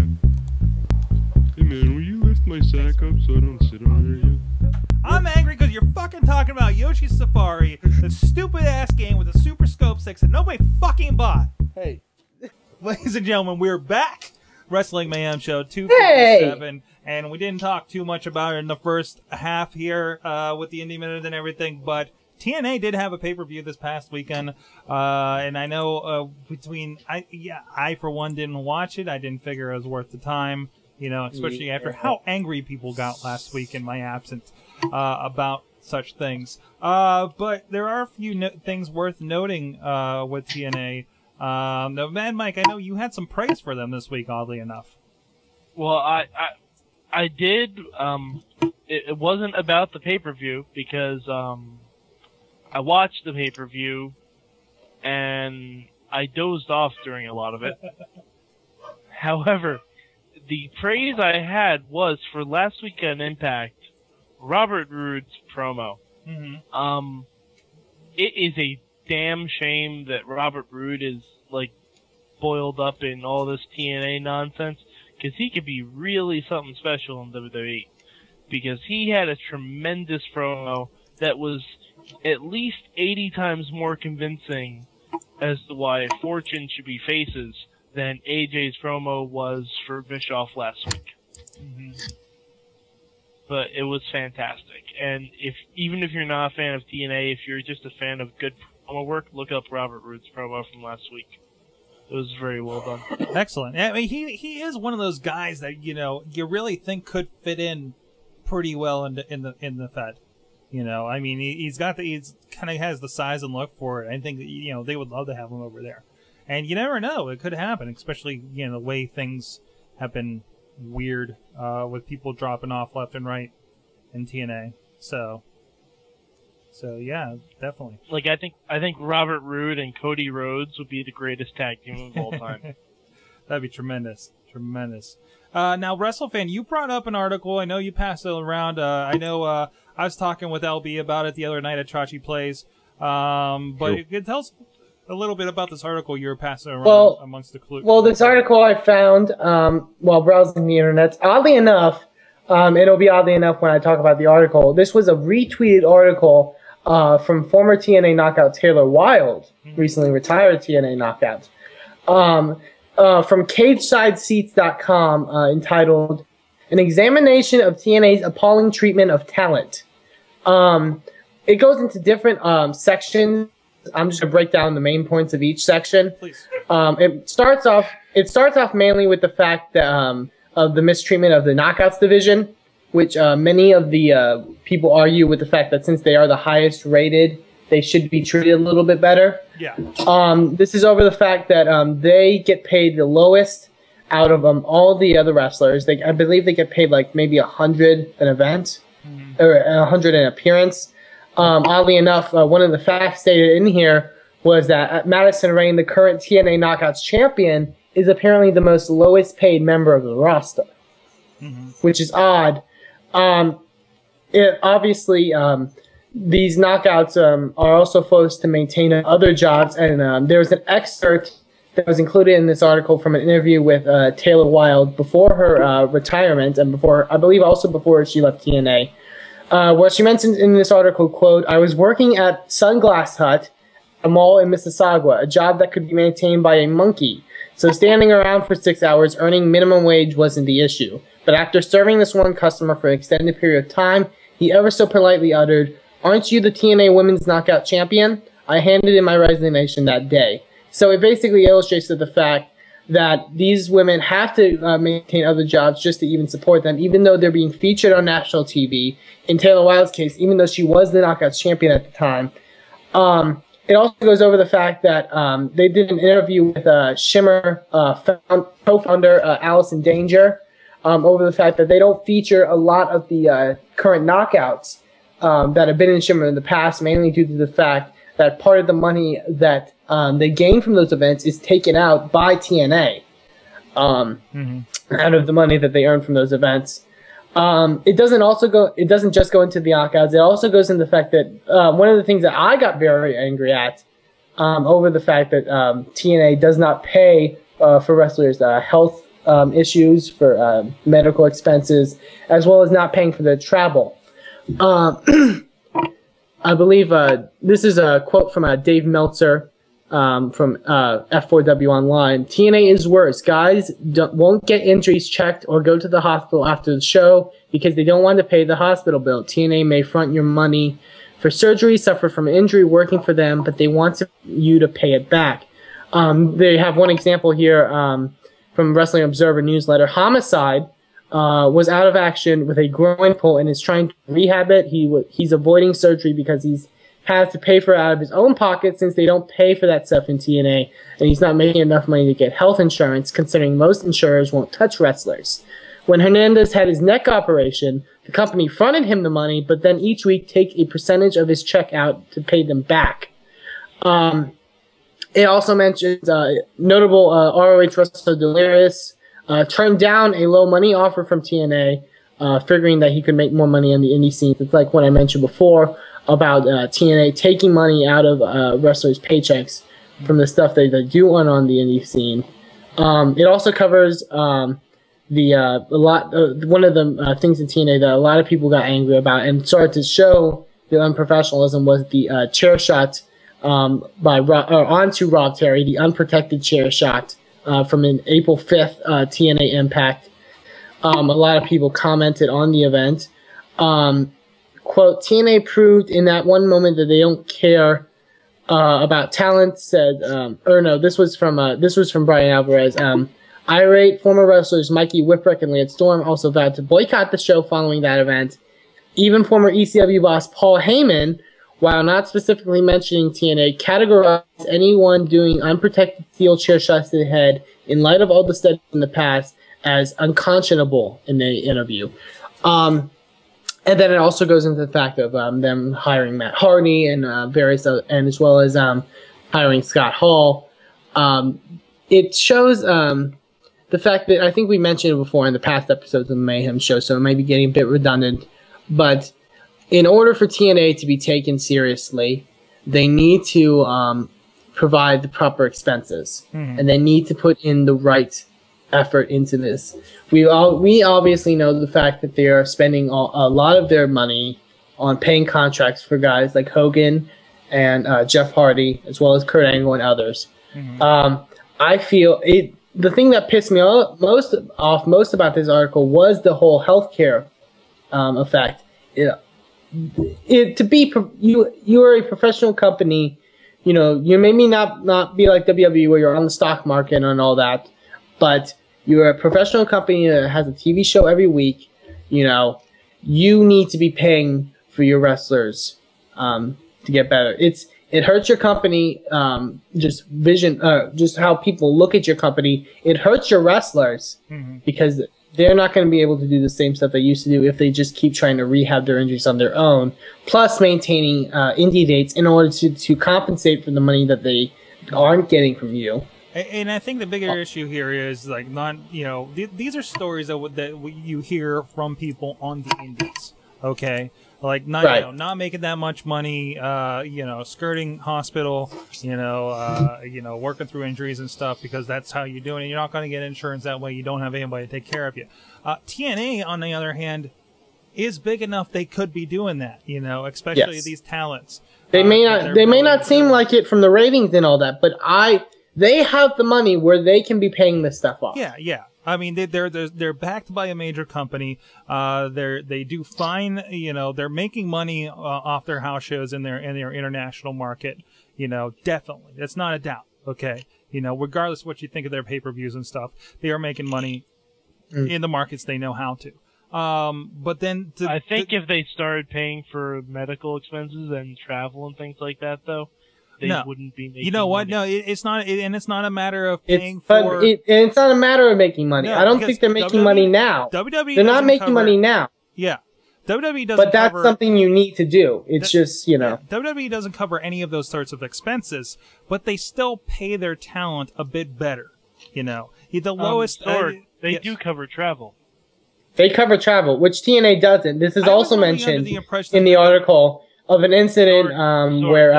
Hey man, will you lift my sack up so I don't sit on it again? I'm angry because you're fucking talking about Yoshi Safari, the stupid ass game with a Super Scope 6 that nobody fucking bought. Hey. Ladies and gentlemen, we're back. Wrestling Mayhem Show 257. And we didn't talk too much about it in the first half here with the Indie Minute and everything, but TNA did have a pay-per-view this past weekend, and I know I for one didn't watch it. I didn't figure it was worth the time, you know, especially after how angry people got last week in my absence about such things. But there are a few things worth noting with TNA. Now, Mad Mike, I know you had some praise for them this week, oddly enough. Well, I did. It wasn't about the pay-per-view because I watched the pay-per-view and I dozed off during a lot of it. However, the praise I had was for last week on Impact, Robert Roode's promo. Mm-hmm. It is a damn shame that Robert Roode is like boiled up in all this TNA nonsense, because he could be really something special in WWE. Because he had a tremendous promo that was at least 80 times more convincing as to why Fortune should be faces than AJ's promo was for Bischoff last week. Mm-hmm. But it was fantastic. And even if you're not a fan of TNA, if you're just a fan of good promo work, look up Robert Roode's promo from last week. It was very well done. Excellent. I mean, he is one of those guys that, you know, you really think could fit in pretty well in the Fed. You know, I mean, he's kind of has the size and look for it. I think that, you know, they would love to have him over there. And you never know, it could happen, especially, you know, the way things have been weird with people dropping off left and right in TNA. So yeah, definitely. Like, I think Robert Roode and Cody Rhodes would be the greatest tag team of all time. That'd be tremendous. Now, WrestleFan, you brought up an article. I know you passed it around. I know I was talking with LB about it the other night at Chachi Plays. But it tells a little bit about this article you were passing around amongst the clues. Well, this article I found while browsing the internet. Oddly enough, it'll be oddly enough when I talk about the article. This was a retweeted article from former TNA Knockout Taylor Wilde, recently retired TNA Knockout, from CageSideSeats.com, entitled "An Examination of TNA's Appalling Treatment of Talent." it goes into different sections. I'm just gonna break down the main points of each section. Please. It starts off mainly with the fact that of the mistreatment of the knockouts division, which many of the people argue with the fact that since they are the highest rated, they should be treated a little bit better. Yeah. This is over the fact that they get paid the lowest out of all the other wrestlers. I believe they get paid like maybe 100 an event or 100 an appearance. Oddly enough, one of the facts stated in here was that Madison Rayne, the current TNA Knockouts champion, is apparently the most lowest paid member of the roster, which is odd. Obviously, these knockouts are also forced to maintain other jobs, and there was an excerpt that was included in this article from an interview with Taylor Wilde before her retirement, and I believe also before she left TNA. Where she mentioned in this article, quote, "I was working at Sunglass Hut, a mall in Mississauga, a job that could be maintained by a monkey. So standing around for 6 hours earning minimum wage wasn't the issue. But after serving this one customer for an extended period of time, he ever so politely uttered, 'Aren't you the TNA Women's Knockout Champion?' I handed in my resignation that day." So it basically illustrates the fact that these women have to maintain other jobs just to even support them, even though they're being featured on national TV. In Taylor Wilde's case, even though she was the Knockouts champion at the time. It also goes over the fact that they did an interview with Shimmer co-founder Allison Danger over the fact that they don't feature a lot of the current knockouts that have been in Shimmer in the past, mainly due to the fact that part of the money that they gain from those events is taken out by TNA out of the money that they earn from those events. It doesn't just go into the knockouts. It also goes into the fact that one of the things that I got very angry at over the fact that TNA does not pay for wrestlers' health issues, for medical expenses, as well as not paying for their travel. I believe this is a quote from Dave Meltzer from F4W Online. "TNA is worse. Guys won't get injuries checked or go to the hospital after the show because they don't want to pay the hospital bill. TNA may front your money for surgery, suffer from injury working for them, but they want you to pay it back." They have one example here from Wrestling Observer newsletter. Homicide was out of action with a groin pull and is trying to rehab it. He's avoiding surgery because he's had to pay for it out of his own pocket since they don't pay for that stuff in TNA, and he's not making enough money to get health insurance, considering most insurers won't touch wrestlers. When Hernandez had his neck operation, the company fronted him the money, but then each week take a percentage of his check out to pay them back. It also mentions notable ROH wrestler Delirious turned down a low money offer from TNA, figuring that he could make more money on the indie scene. It's like what I mentioned before about TNA taking money out of wrestlers' paychecks from the stuff they do on the indie scene. It also covers one of the things in TNA that a lot of people got angry about and started to show the unprofessionalism was the chair shot onto Rob Terry, the unprotected chair shot from an April 5th TNA Impact. A lot of people commented on the event. Quote, "TNA proved in that one moment that they don't care about talent," said, this was from Brian Alvarez. Irate former wrestlers Mikey Whipwreck and Lance Storm also vowed to boycott the show following that event. Even former ECW boss Paul Heyman, while not specifically mentioning TNA, categorized anyone doing unprotected steel chair shots to the head in light of all the studies in the past as unconscionable in the interview. And then it also goes into the fact of them hiring Matt Hardy and various other, and as well as hiring Scott Hall. It shows the fact that I think we mentioned it before in the past episodes of the Mayhem show, so it may be getting a bit redundant. But in order for TNA to be taken seriously, they need to provide the proper expenses, and they need to put in the right effort into this. We obviously know the fact that they are spending a lot of their money on paying contracts for guys like Hogan and Jeff Hardy, as well as Kurt Angle and others. I feel the thing that pissed me most off about this article was the whole healthcare effect. you are a professional company. You know, you maybe not be like WWE where you're on the stock market and all that, but you're a professional company that has a TV show every week. You know, you need to be paying for your wrestlers to get better. It hurts your company, just how people look at your company. It hurts your wrestlers because they're not going to be able to do the same stuff they used to do if they just keep trying to rehab their injuries on their own, plus maintaining indie dates in order to compensate for the money that they aren't getting from you. And I think the bigger issue here is like these are stories that you hear from people on the indies. Okay, like not making that much money, skirting hospital, working through injuries and stuff because that's how you do it. And you're not going to get insurance that way. You don't have anybody to take care of you. TNA, on the other hand, is big enough they could be doing that. Especially these talents. They may not seem like it from the ratings and all that, but they have the money where they can be paying this stuff off. Yeah. I mean, they're backed by a major company. They do fine. They're making money off their house shows in their international market. Definitely, that's not a doubt. Okay, regardless of what you think of their pay-per-views and stuff, they are making money in the markets they know how to. But then I think if they started paying for medical expenses and travel and things like that, though. They wouldn't be making what? money. No, it's not, and it's not a matter of paying it's not a matter of making money. I don't think they're making money now. WWE they're not making money now. Yeah, WWE doesn't. But that's something you need to do. It's just WWE doesn't cover any of those sorts of expenses, but they still pay their talent a bit better. The lowest. They do cover travel. They cover travel, which TNA doesn't. This is also mentioned in the article of an incident where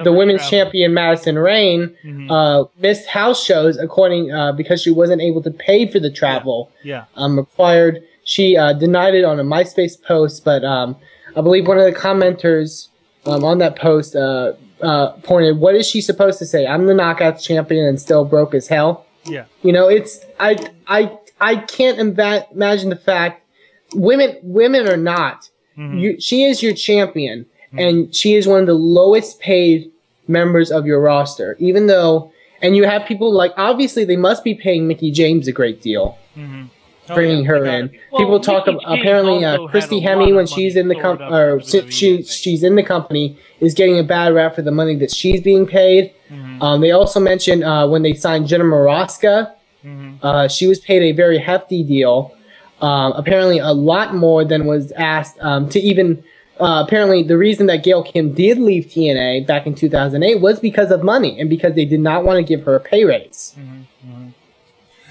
the women's champion Madison Rayne missed house shows because she wasn't able to pay for the travel. Required. She denied it on a MySpace post, but I believe one of the commenters on that post pointed, "What is she supposed to say? I'm the Knockouts champion and still broke as hell." Yeah. I can't imagine the fact women or not. She is your champion. And she is one of the lowest paid members of your roster, and you have people like, obviously they must be paying Mickie James a great deal, bringing her in. People talk about, apparently, Christy Hemme, when she's in the she's in the company, is getting a bad rap for the money that she's being paid. They also mentioned when they signed Jenna Maraska, she was paid a very hefty deal, apparently a lot more than was asked to even. Apparently, the reason that Gail Kim did leave TNA back in 2008 was because of money and because they did not want to give her a pay raise.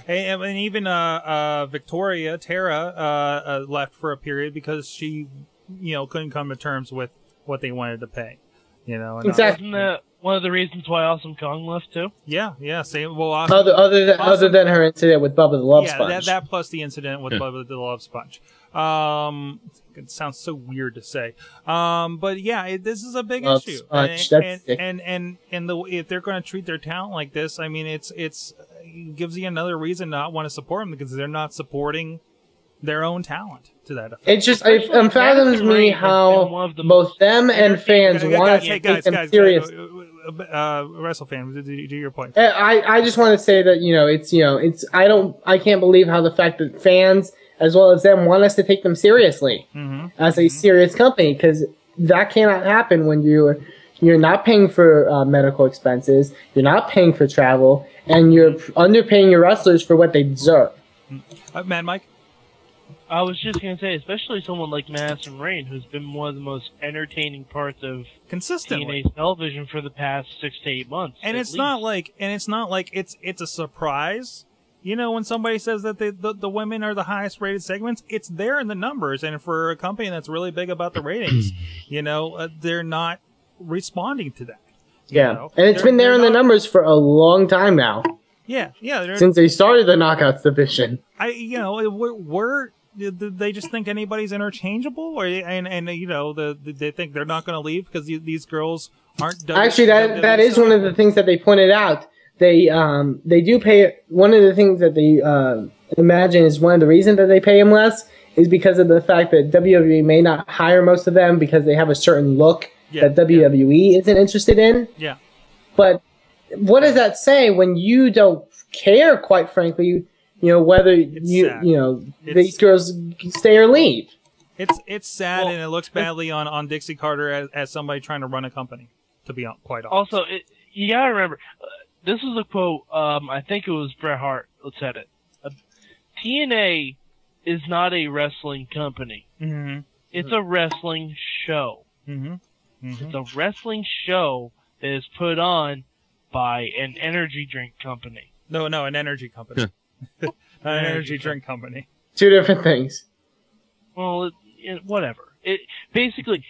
And even Victoria Tara left for a period because she, couldn't come to terms with what they wanted to pay. Exactly. Isn't that one of the reasons why Awesome Kong left too? Yeah. Same. Well, other than her incident with Bubba the Love Sponge. That plus the incident with Bubba the Love Sponge. It sounds so weird to say. But yeah, this is a big issue. If they're going to treat their talent like this, I mean, it gives you another reason to not want to support them because they're not supporting their own talent to that effect. It's just, it unfathoms me how both them and fans want to take them serious. WrestleFan, do your point. I just want to say that, I can't believe how the fact that fans as well as them want us to take them seriously as a serious company, because that cannot happen when you're not paying for medical expenses, you're not paying for travel, and you're underpaying your wrestlers for what they deserve. Mad Mike? I was just going to say, especially someone like Madison Rayne, who's been one of the most entertaining parts of consistently TNA's television for the past 6 to 8 months. And it's not like it's a surprise. When somebody says that the women are the highest rated segments, it's there in the numbers. And for a company that's really big about the ratings, they're not responding to that. And it's been there in the numbers for a long time now. Yeah. Since they started the Knockouts division. They just think anybody's interchangeable, or they think they're not going to leave because these girls aren't. Actually, that is one of the things that they pointed out. They do pay. One of the things that they imagine is one of the reasons that they pay them less is because of the fact that WWE may not hire most of them because they have a certain look that WWE isn't interested in. Yeah. But what does that say when you don't care, quite frankly, whether these girls stay or leave? It's sad, and it looks badly on Dixie Carter as somebody trying to run a company, to be quite honest. Also, you gotta remember, this is a quote, I think it was Bret Hart that said it. TNA is not a wrestling company. Mm-hmm. It's a wrestling show. Mm-hmm. Mm-hmm. It's a wrestling show that is put on by an energy drink company. No, an energy company. An energy drink company. Two different things. Well, whatever. Basically,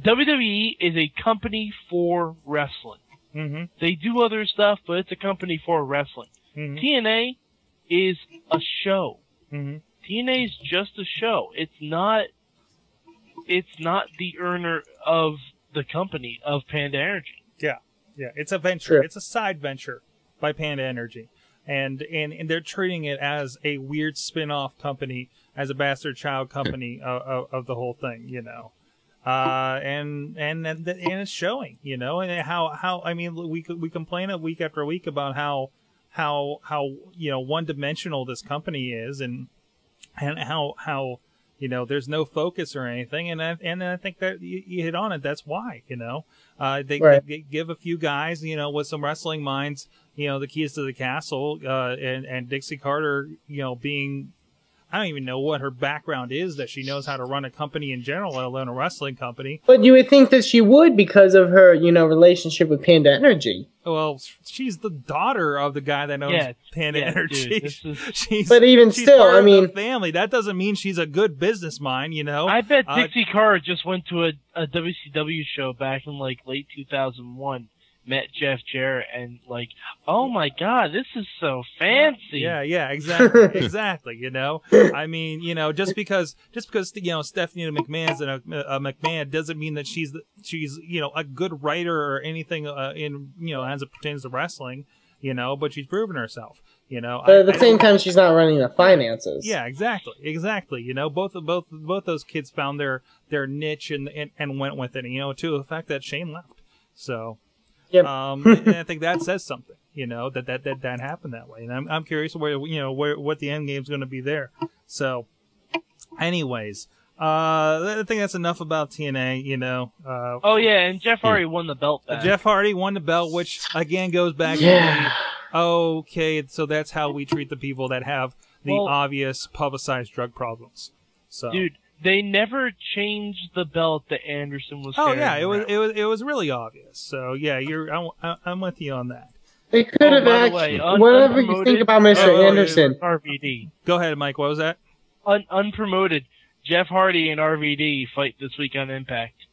WWE is a company for wrestling. Mm-hmm. They do other stuff, but it's a company for wrestling. Mm-hmm. TNA is a show. Mm-hmm. TNA is just a show. It's not the earner of the company of Panda Energy. Yeah. It's a venture. Sure. It's a side venture by Panda Energy, and they're treating it as a weird spin-off company, as a bastard child company of the whole thing, and it's showing, and how I mean, we complain week after week about how one-dimensional this company is, and how there's no focus or anything, and I think that you hit on it. That's why, they give a few guys, with some wrestling minds, the keys to the castle, and Dixie Carter, being, I don't even know what her background is, that she knows how to run a company in general, let alone a wrestling company. But you would think that she would because of her, relationship with Panda Energy. Well, she's the daughter of the guy that owns Panda Energy. Dude, but even she's still, part I of mean, the family. That doesn't mean she's a good business mind, I bet Dixie Carter just went to a WCW show back in late 2001, met Jeff Jarrett, and oh my God, this is so fancy. Yeah, exactly. I mean, just because Stephanie McMahon is a McMahon doesn't mean that she's a good writer or anything as it pertains to wrestling. But she's proven herself. But at the same time, she's not running the finances. Yeah, exactly. Both those kids found their niche and went with it. To the fact that Shane left. So. Yep. And I think that says something, that happened that way. And I'm curious what the end game's going to be there. So, anyways, I think that's enough about TNA, oh yeah, and Jeff Hardy won the belt back. Jeff Hardy won the belt, which again goes back to the, okay, so that's how we treat the people that have the obvious publicized drug problems. So, dude, they never changed the belt that Anderson was carrying. It was really obvious. So yeah, I'm with you on that. They could have actually, whatever you think about Mr. Anderson. RVD. Go ahead, Mike. What was that? Unpromoted. Jeff Hardy and RVD fight this week on Impact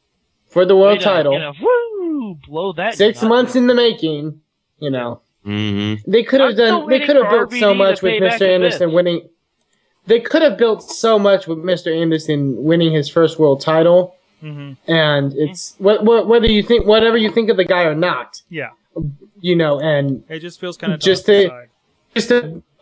for the world title. Woo! Blow that. 6 months in the making. Mm-hmm. They could have done. They could have built so much with Mr. Anderson winning. They could have built so much with Mr. Anderson winning his first world title, and it's whether you think whatever you think of the guy or not. Yeah, and it just feels kind of just to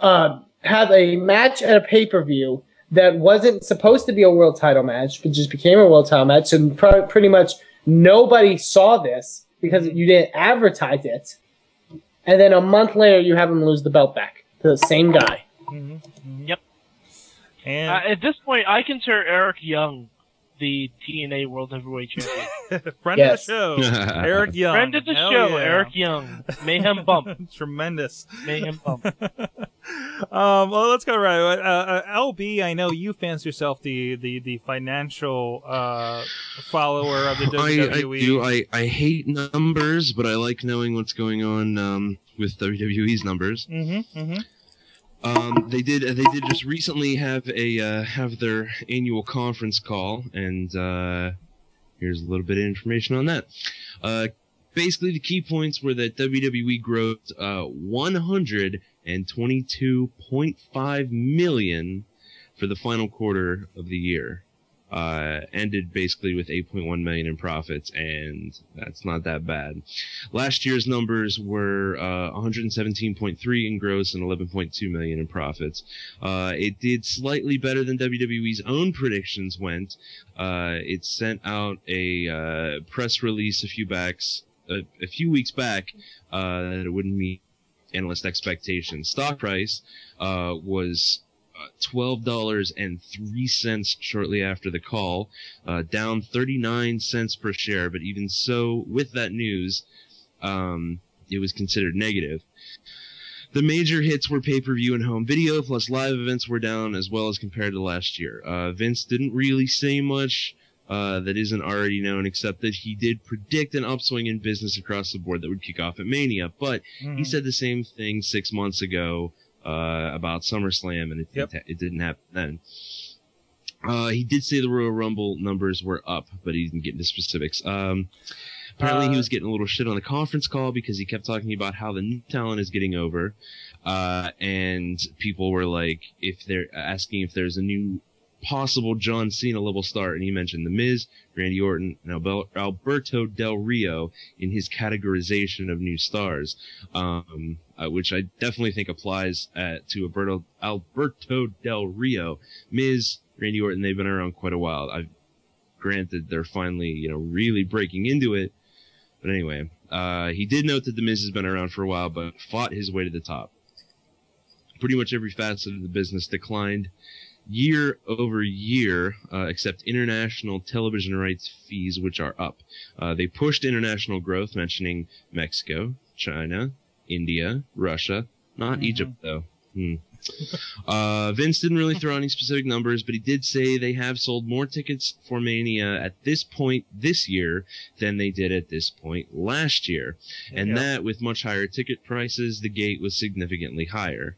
have a match at a pay-per-view that wasn't supposed to be a world title match, but just became a world title match. So pretty much nobody saw this because you didn't advertise it, and then a month later you have him lose the belt back to the same guy. Yep. And at this point, I consider Eric Young the TNA World Heavyweight Champion. Friend of the show, Eric Young. Friend of the show, Eric Young. Mayhem Bump. Tremendous. Mayhem Bump. Well, let's go right. LB, I know you fancy yourself the financial follower of the WWE. I hate numbers, but I like knowing what's going on with WWE's numbers. They did just recently have their annual conference call, and here's a little bit of information on that. Basically, the key points were that WWE grossed $122.5 million for the final quarter of the year. ended basically with 8.1 million in profits, and that's not that bad. Last year's numbers were 117.3 in gross and 11.2 million in profits. It did slightly better than WWE's own predictions went. It sent out a press release a few weeks back that it wouldn't meet analyst expectations. Stock price was $12.03 shortly after the call, down 39 cents per share. But even so, with that news, it was considered negative. The major hits were pay-per-view and home video, plus live events were down as well as compared to last year. Vince didn't really say much that isn't already known, except that he did predict an upswing in business across the board that would kick off at Mania. But he said the same thing 6 months ago about SummerSlam, and it didn't happen then. He did say the Royal Rumble numbers were up, but he didn't get into specifics. Apparently he was getting a little shit on the conference call because he kept talking about how the new talent is getting over, and people were like, if they're asking if there's a new possible John Cena level star, and he mentioned The Miz, Randy Orton, and Alberto Del Rio in his categorization of new stars, which I definitely think applies to Alberto Del Rio. Miz, Randy Orton, they've been around quite a while. Granted, they're finally, really breaking into it. But anyway, he did note that The Miz has been around for a while, but fought his way to the top. Pretty much every facet of the business declined year over year, except international television rights fees, which are up. They pushed international growth, mentioning Mexico, China, India, Russia, not Egypt, though. Vince didn't really throw any specific numbers, but he did say they have sold more tickets for Mania at this point this year than they did at this point last year. And that, with much higher ticket prices, the gate was significantly higher.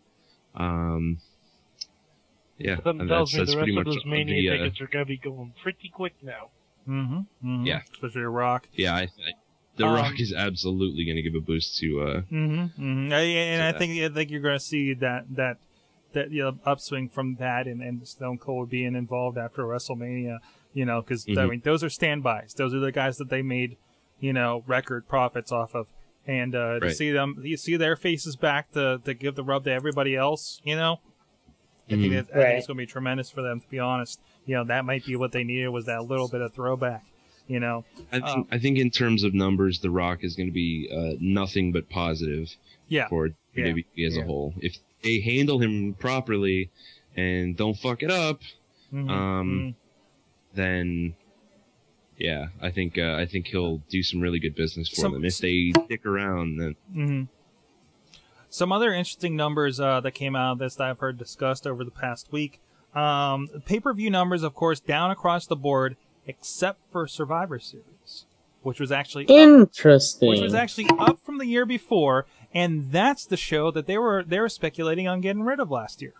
Something tells me the rest of those Mania tickets are going to be going pretty quick now. Yeah. Especially Rock. Yeah, The Rock is absolutely going to give a boost to... And I think you're going to see that upswing from that and Stone Cold being involved after WrestleMania, because I mean, those are standbys. Those are the guys that they made, record profits off of. And to see them, you see their faces back to give the rub to everybody else, I think it's going to be tremendous for them, to be honest. That might be what they needed, was that little bit of throwback, I think in terms of numbers, The Rock is going to be nothing but positive for WWE as a whole. If they handle him properly and don't fuck it up, then I think he'll do some really good business for them. If they stick around, then. Some other interesting numbers that came out of this that I've heard discussed over the past week. Pay-per-view numbers, of course, down across the board, except for Survivor Series, which was actually interesting. Which was actually up from the year before, and that's the show that they were speculating on getting rid of last year.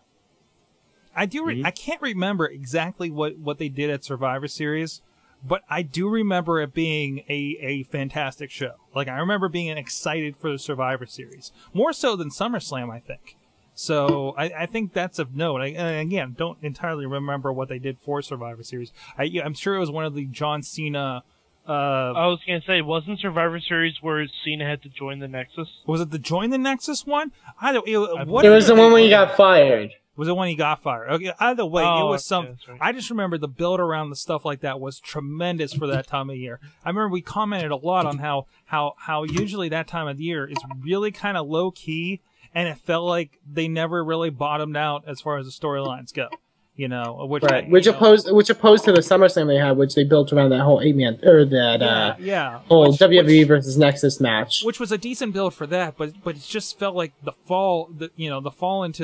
I can't remember exactly what they did at Survivor Series, but I do remember it being a fantastic show. Like, I remember being excited for the Survivor Series. More so than SummerSlam, I think. So, I think that's of note. Again, don't entirely remember what they did for Survivor Series. I'm sure it was one of the John Cena... I was going to say, wasn't Survivor Series where Cena had to join the Nexus? Was it the Join the Nexus one? It was the one when he got fired. Was it when he got fired? Okay, either way, it was some... Right. I just remember the build around the stuff like that was tremendous for that time of year. I remember we commented a lot on how usually that time of the year is really kind of low-key, and it felt like they never really bottomed out as far as the storylines go. Which opposed to the SummerSlam they had, which they built around that whole 8-man or that whole WWE versus Nexus match, which was a decent build for that, but it just felt like the fall into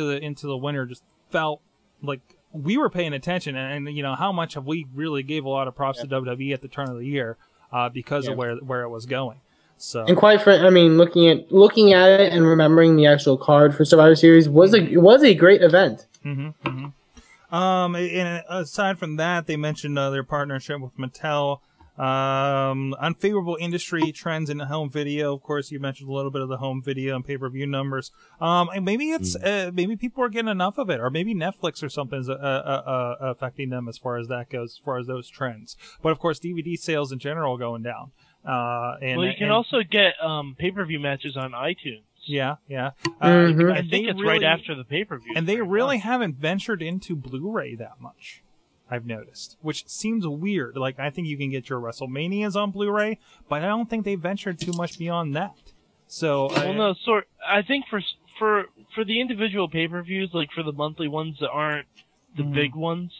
the winter just felt like we were paying attention, and how much have we really gave a lot of props to WWE at the turn of the year because of where it was going. So, and quite frankly, I mean, looking at it and remembering the actual card for Survivor Series was a great event. And aside from that, they mentioned their partnership with Mattel. Unfavorable industry trends in the home video. Of course, you mentioned a little bit of the home video and pay-per-view numbers. And maybe it's maybe people are getting enough of it, or maybe Netflix or something's affecting them as far as that goes, as far as those trends. But of course, DVD sales in general are going down. And you can also get pay-per-view matches on iTunes. Yeah. I think it's right after the pay-per-view. And they really haven't ventured into Blu-ray that much, I've noticed, which seems weird. Like, I think you can get your WrestleManias on Blu-ray, but I don't think they ventured too much beyond that. So, I think for the individual pay-per-views, like for the monthly ones that aren't the big ones,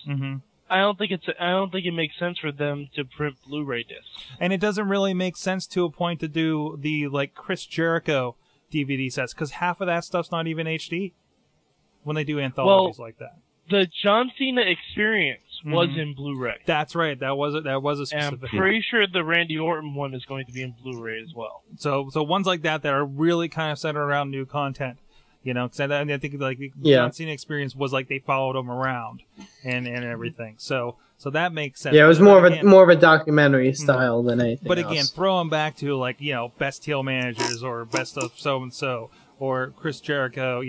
I don't think it makes sense for them to print Blu-ray discs. And it doesn't really make sense to a point to do the Chris Jericho DVD sets, because half of that stuff's not even HD when they do anthologies like that. The John Cena Experience was in Blu-ray. That's right. That was a specific. And I'm pretty sure the Randy Orton one is going to be in Blu-ray as well. So ones like that are really kind of centered around new content. You know, because I think the John Cena Experience was like they followed him around and everything. So that makes sense. Yeah, it was more of a documentary style than anything. But again, throwing back to best heel managers or best of so and so or Chris Jericho,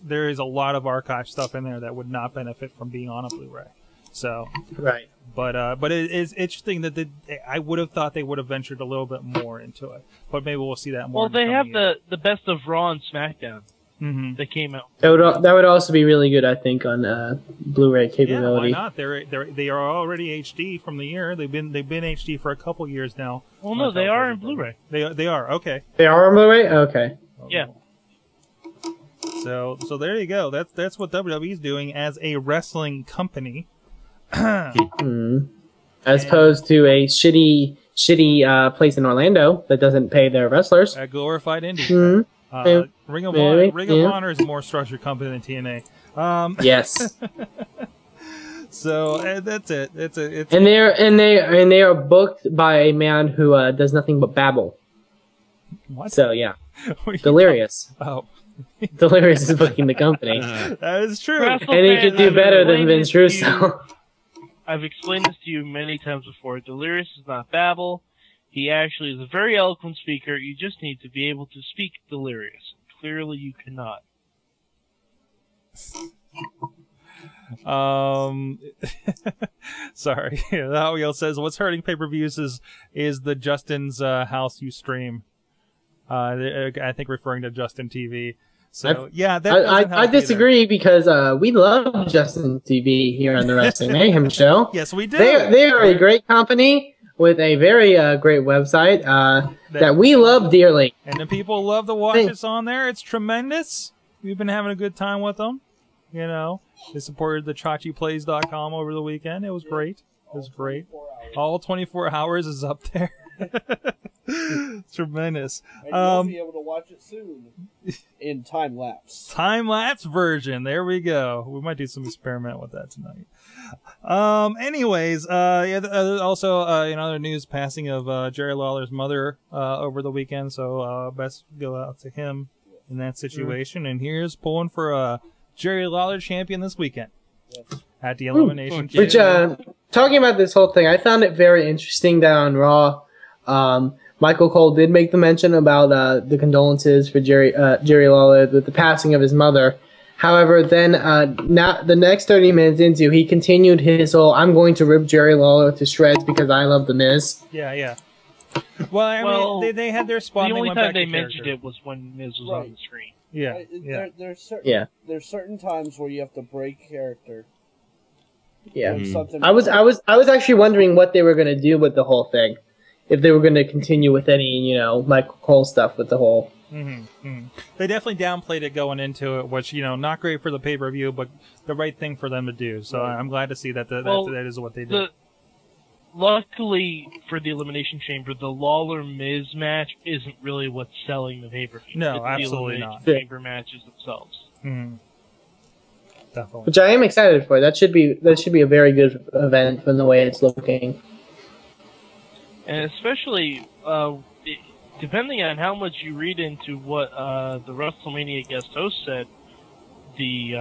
there is a lot of archive stuff in there that would not benefit from being on a Blu-ray. So right. But it is interesting that I would have thought they would have ventured a little bit more into it. But maybe we'll see that more. Well, they have the best of Raw and SmackDown. That came out. That would also be really good, I think, on Blu-ray capability. Yeah, why not? They are already HD from the year. They've been HD for a couple years now. Well, no, they are in Blu-ray. They are okay. They are on Blu-ray. Okay. Yeah. So there you go. That's what WWE's doing as a wrestling company. As opposed to a shitty place in Orlando that doesn't pay their wrestlers. A glorified indie. Ring of Honor is a more structured company than TNA. Yes. So that's it. And they are booked by a man who does nothing but babble. What? So yeah, Delirious. Delirious is booking the company. That is true. And he could do better than Vince Russo. I've explained this to you many times before. Delirious is not babble. He actually is a very eloquent speaker. You just need to be able to speak Delirious. Clearly, you cannot. Sorry. Hot Wheel says, what's hurting pay-per-views is the Justin's house you stream. I think referring to Justin TV. So, I disagree because we love Justin TV here on the Wrestling Mayhem Show. Yes, we do. They are a great company with a very great website that we love dearly. And the people love to watch us on there. It's tremendous. We've been having a good time with them. They supported the ChachiPlays.com over the weekend. It was great. All 24 hours is up there. Tremendous. And you'll be able to watch it soon in time lapse. Time lapse version. There we go. We might do some experiment with that tonight. Anyways, also in other news, passing of Jerry Lawler's mother over the weekend. So best go out to him in that situation. And here's pulling for a Jerry Lawler champion this weekend at the Elimination Chamber. Which talking about this whole thing, I found it very interesting that on Raw. Michael Cole did make the mention about the condolences for Jerry Lawler with the passing of his mother. However, then now the next 30 minutes into, he continued his whole "I'm going to rip Jerry Lawler to shreds because I love the Miz." Yeah. Well, I mean, they had their spot. The only time time they mentioned it was when Miz was on the screen. Yeah. There's certain times where you have to break character. Yeah. I was actually wondering what they were going to do with the whole thing. If they were going to continue with any, Michael Cole stuff with the whole... They definitely downplayed it going into it, which, not great for the pay-per-view, but the right thing for them to do. So I'm glad to see that that is what they did. Luckily for the Elimination Chamber, the Lawler-Miz match isn't really what's selling the pay-per-view. No, absolutely not. The Chamber matches themselves. Definitely. Which I am excited for. That should be a very good event from the way it's looking. And especially, depending on how much you read into what the WrestleMania guest host said, the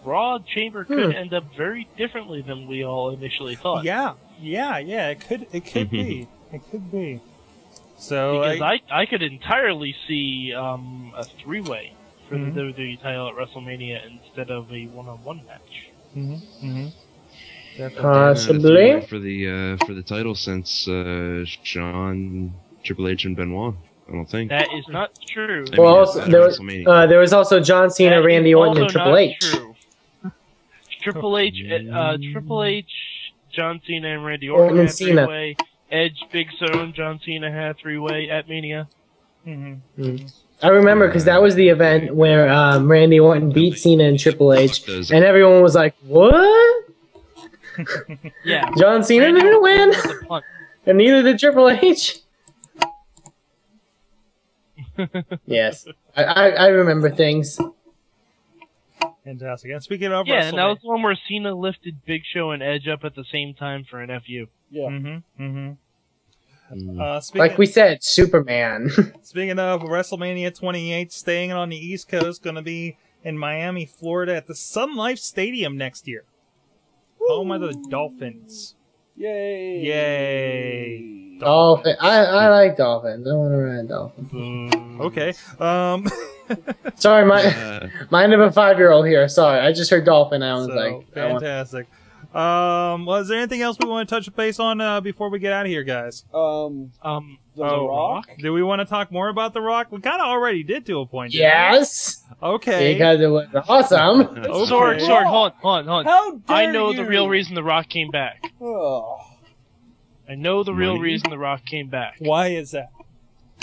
Raw Chamber could end up very differently than we all initially thought. Yeah. Yeah, it could be. It could be. So Because I could entirely see a 3-way for the WWE title at WrestleMania instead of a 1-on-1 match. Possibly. For the title since Shawn, Triple H, and Benoit. I don't think That is not true. I mean, Well, also, at there was also John Cena, That is Randy Orton, and also Triple not H. true. Triple H, John Cena, and Randy Orton and had Cena. 3-way. Edge, Big Show, and John Cena had 3-way at Mania. I remember because that was the event where Randy Orton beat Cena and Triple H, and everyone was like, "What? Yeah. John Cena Randy didn't Orton win, was the punt. and neither did Triple H." Yes, I remember things. fantastic. And speaking of Yeah, and that was WrestleMania, the one where Cena lifted Big Show and Edge up at the same time for an FU. Yeah. Like we said, Superman. Speaking of WrestleMania 28, staying on the East Coast, going to be in Miami, Florida, at the Sun Life Stadium next year. Home of the Dolphins. Yay! Yay! Dolphin. I like dolphins. I want to ride dolphins. Okay. Sorry, mind of a 5-year-old here. Sorry, I just heard dolphin. I was So, like, I want- fantastic. Well, is there anything else we want to touch base on before we get out of here, guys? The Rock? Do we want to talk more about The Rock? We kind of already did to a point. didn't we? yes, Okay. because it was awesome. Okay. Sorg, hold on. How dare I know you? the real reason The Rock came back. Oh. I know the real Money? reason The Rock came back. Why is that?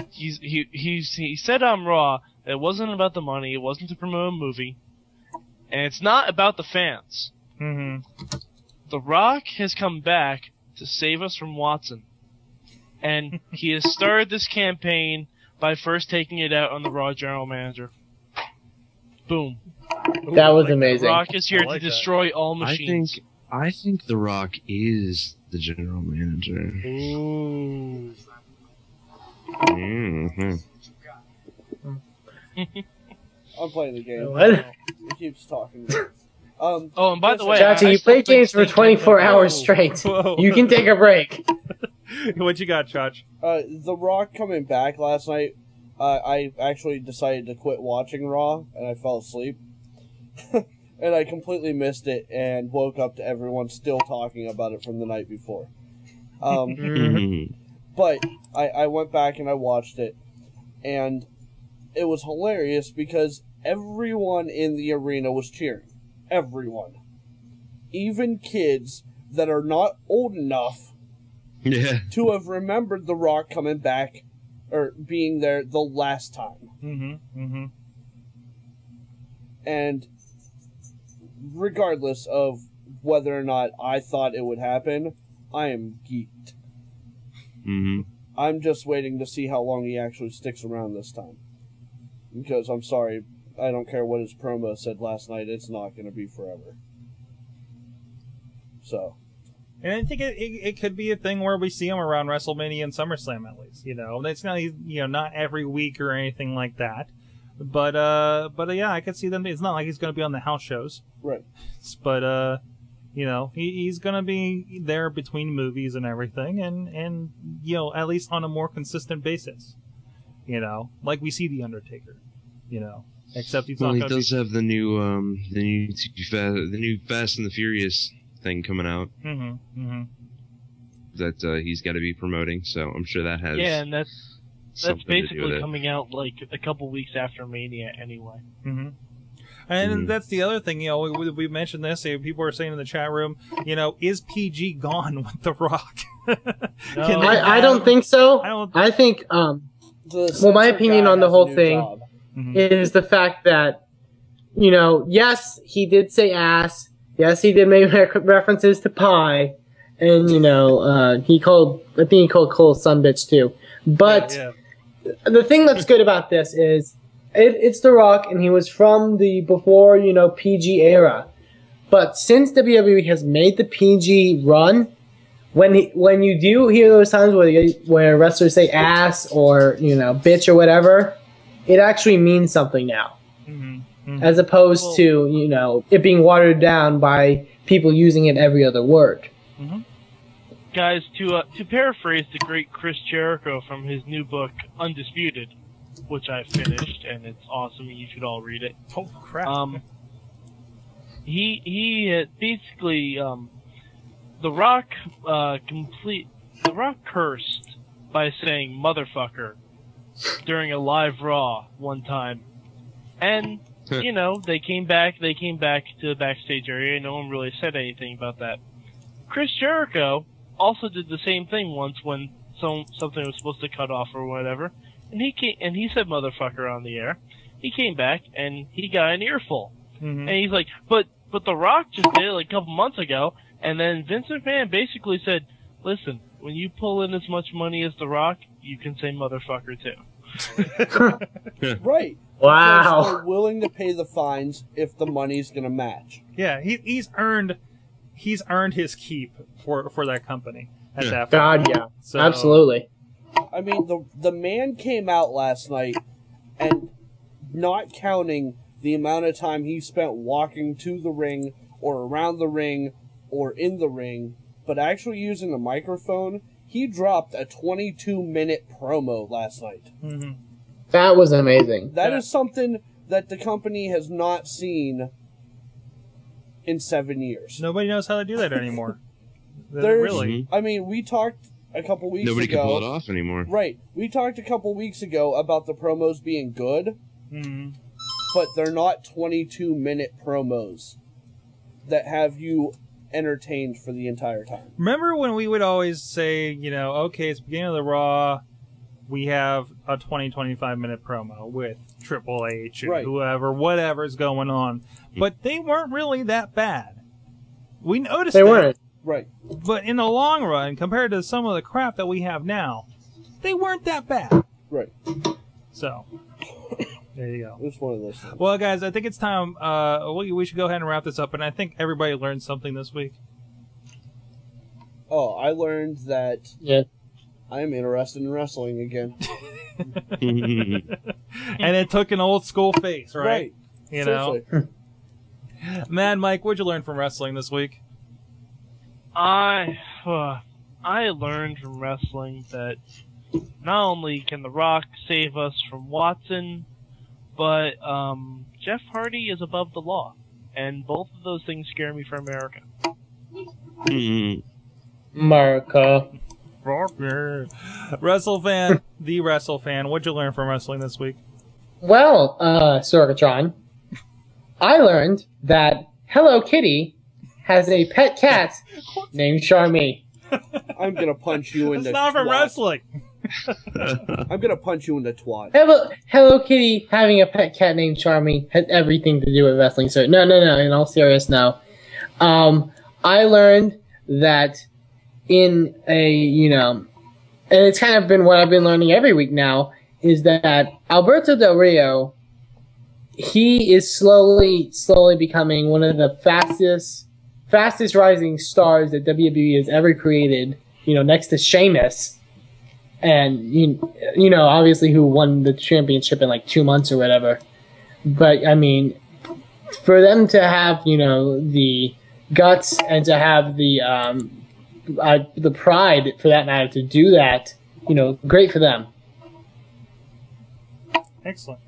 He said on Raw that it wasn't about the money, it wasn't to promote a movie, and it's not about the fans. The Rock has come back to save us from Watson, and he has started this campaign by first taking it out on the Raw general manager. Boom. That was like amazing. Rock is here I like to that. destroy all machines. I think The Rock is the general manager. Ooh. Mm-hmm. I'm playing the game. What? He keeps talking. Oh, and by the way, Chachi, I you still play think games for Sting 24 can- hours straight. Whoa. You can take a break. What you got, Chach? The Rock coming back last night, I actually decided to quit watching Raw, and I fell asleep. And I completely missed it, and woke up to everyone still talking about it from the night before. But I went back and I watched it, and it was hilarious because everyone in the arena was cheering. Everyone. Even kids that are not old enough Yeah. to have remembered The Rock coming back or being there the last time. And regardless of whether or not I thought it would happen, I am geeked. I'm just waiting to see how long he actually sticks around this time. Because I'm sorry, I don't care what his promo said last night, it's not going to be forever. So. And I think it could be a thing where we see him around WrestleMania and SummerSlam at least. You know, it's not not every week or anything like that. But yeah, I could see them. It's not like he's going to be on the house shows. Right. But he's going to be there between movies and everything, and at least on a more consistent basis. Like we see the Undertaker. Except he's Well, not. he Gonna does be... have the new Fast and the Furious thing coming out that he's got to be promoting. So I'm sure that has and that's something to do with basically it. coming out like a couple weeks after Mania anyway. And that's the other thing, we mentioned this. People are saying in the chat room, is PG gone with The Rock? No. I don't think so. I think, The well, my censor opinion guy on the has a whole new thing job. is the fact that, yes, he did say ass. Yes, he did make references to pie. And, I think he called Cole a sunbitch too. But the thing that's good about this is it's The Rock, and he was from the before, PG era. But since WWE has made the PG run, when you do hear those times where wrestlers say ass or, bitch or whatever, it actually means something now. As opposed to, it being watered down by people using it every other word. Guys, to paraphrase the great Chris Jericho from his new book Undisputed, which I finished and it's awesome. You should all read it. Holy crap! He basically The Rock cursed by saying motherfucker during a live Raw one time, and you know they came back to the backstage area. No one really said anything about that. Chris Jericho also did the same thing once when something was supposed to cut off or whatever, and he said motherfucker on the air. He came back and he got an earful, and he's like, but The Rock just did it like a couple months ago, and then Vince McMahon basically said, listen, when you pull in as much money as The Rock, you can say motherfucker too. Right. Wow. Because they're willing to pay the fines if the money's going to match. Yeah, he's earned his keep for that company at that point. God, yeah. So, Absolutely. I mean, the man came out last night, and not counting the amount of time he spent walking to the ring or around the ring or in the ring, but actually using a microphone, he dropped a 22-minute promo last night. Mm-hmm. That was amazing. That is something that the company has not seen in 7 years. Nobody knows how to do that anymore. Really? I mean, we talked a couple weeks Nobody ago. can pull it off anymore. Right. We talked a couple weeks ago about the promos being good, but they're not 22-minute promos that have you entertained for the entire time. Remember when we would always say, okay, it's the beginning of the Raw, we have a 25-minute promo with Triple H and whoever, whatever's going on. But they weren't really that bad. We noticed they weren't. Right. But in the long run, compared to some of the crap that we have now, they weren't that bad. Right. So, there you go. It's one of those things. Well, guys, I think it's time. We should go ahead and wrap this up. And I think everybody learned something this week. Oh, I learned that I am interested in wrestling again. And it took an old school face, right? You know? Mad Mike, what'd you learn from wrestling this week? I learned from wrestling that not only can The Rock save us from Watson, but Jeff Hardy is above the law, and both of those things scare me for America. America. WrestleFan, the WrestleFan, what'd you learn from wrestling this week? Well, Sorgatron, I learned that Hello Kitty has a pet cat named Charmy. I'm gonna punch you in the It's not from twat. wrestling. I'm gonna punch you in the twat. Hello Kitty having a pet cat named Charmy has everything to do with wrestling. So no. In all seriousness, no. I learned that in and it's kind of been what I've been learning every week now, is that Alberto Del Rio, he is slowly becoming one of the fastest rising stars that WWE has ever created. Next to Sheamus, and obviously who won the championship in like 2 months or whatever. But I mean, for them to have the guts and to have the pride, for that matter, to do that, great for them. Excellent.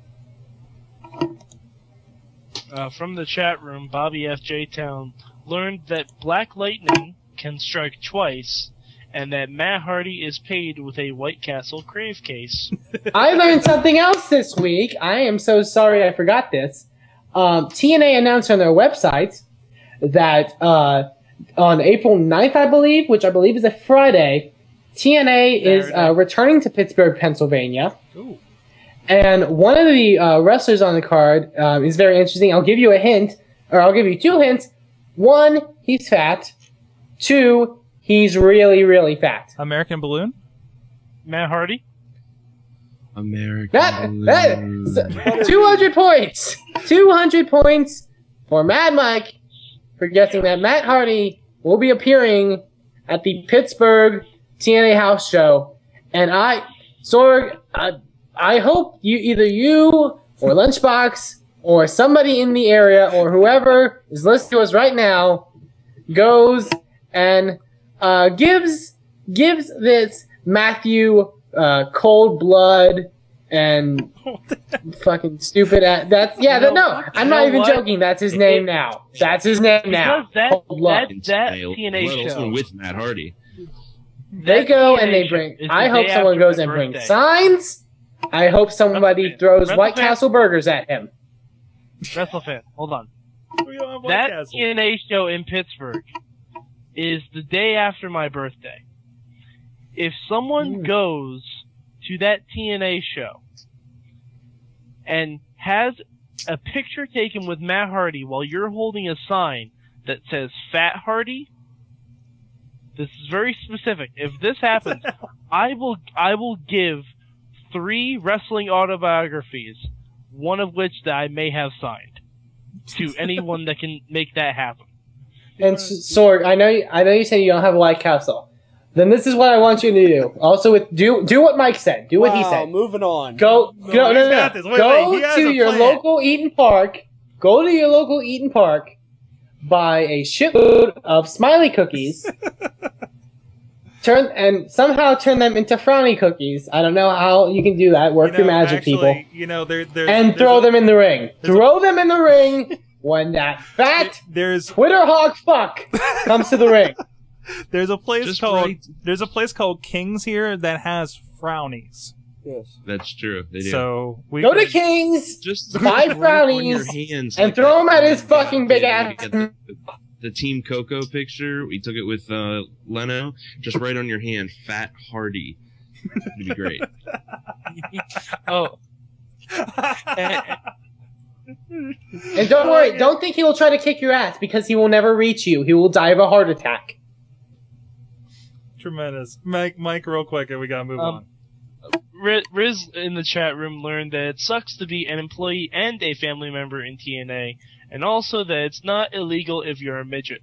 From the chat room, Bobby F. J. Town learned that Black Lightning can strike twice, and that Matt Hardy is paid with a White Castle crave case. I learned something else this week. I am so sorry I forgot this. TNA announced on their website that on April 9th, I believe, which I believe is a Friday, TNA is returning to Pittsburgh, Pennsylvania. Ooh. And one of the wrestlers on the card is very interesting. I'll give you a hint, or I'll give you 2 hints. 1, he's fat. 2, he's really, really fat. American Balloon? Matt Hardy? American 200 points! 200 points for Mad Mike for guessing that Matt Hardy will be appearing at the Pittsburgh TNA house show. And I hope either you or Lunchbox or somebody in the area or whoever is listening to us right now goes and gives gives this Matthew cold blood and fucking stupid that's no, I'm not even joking. That's his name now. That's his name now. Because Cold blood. that TNA show. with Matt Hardy. They go and they bring. I hope someone goes and brings signs. I hope somebody throws White Castle burgers at him. WrestleFan, hold on. We don't have White That Castle. TNA show in Pittsburgh is the day after my birthday. If someone goes to that TNA show and has a picture taken with Matt Hardy while you're holding a sign that says Fat Hardy, this is very specific. If this happens, I will give 3 wrestling autobiographies, one of which that I may have signed, to anyone that can make that happen. And Sorg, I know you said you don't have a White Castle. Then this is what I want you to do. Also, do what Mike said. Do what he said. Moving on. Go he's got this. Wait, he has to a your plan. local Eaton Park. Go to your local Eaton Park. Buy a shitload of Smiley cookies. Somehow turn them into frowny cookies. I don't know how you can do that. Work your magic, people. You know, And throw them in the ring. Throw them in the ring when that fat Twitter hog fuck comes to the ring. There's a place called King's here that has frownies. Yes. That's true. They do. So we Go to King's, just buy throw it on your brownies, hands and like throw that. them at his fucking big ass. The Team Coco picture, we took it with Leno. Just right on your hand, Fat Hardy. It'd be great. Oh. And don't worry, don't think he will try to kick your ass because he will never reach you. He will die of a heart attack. Tremendous. Mike, real quick, and we gotta move on. Riz in the chat room learned that it sucks to be an employee and a family member in TNA, and also that it's not illegal if you're a midget.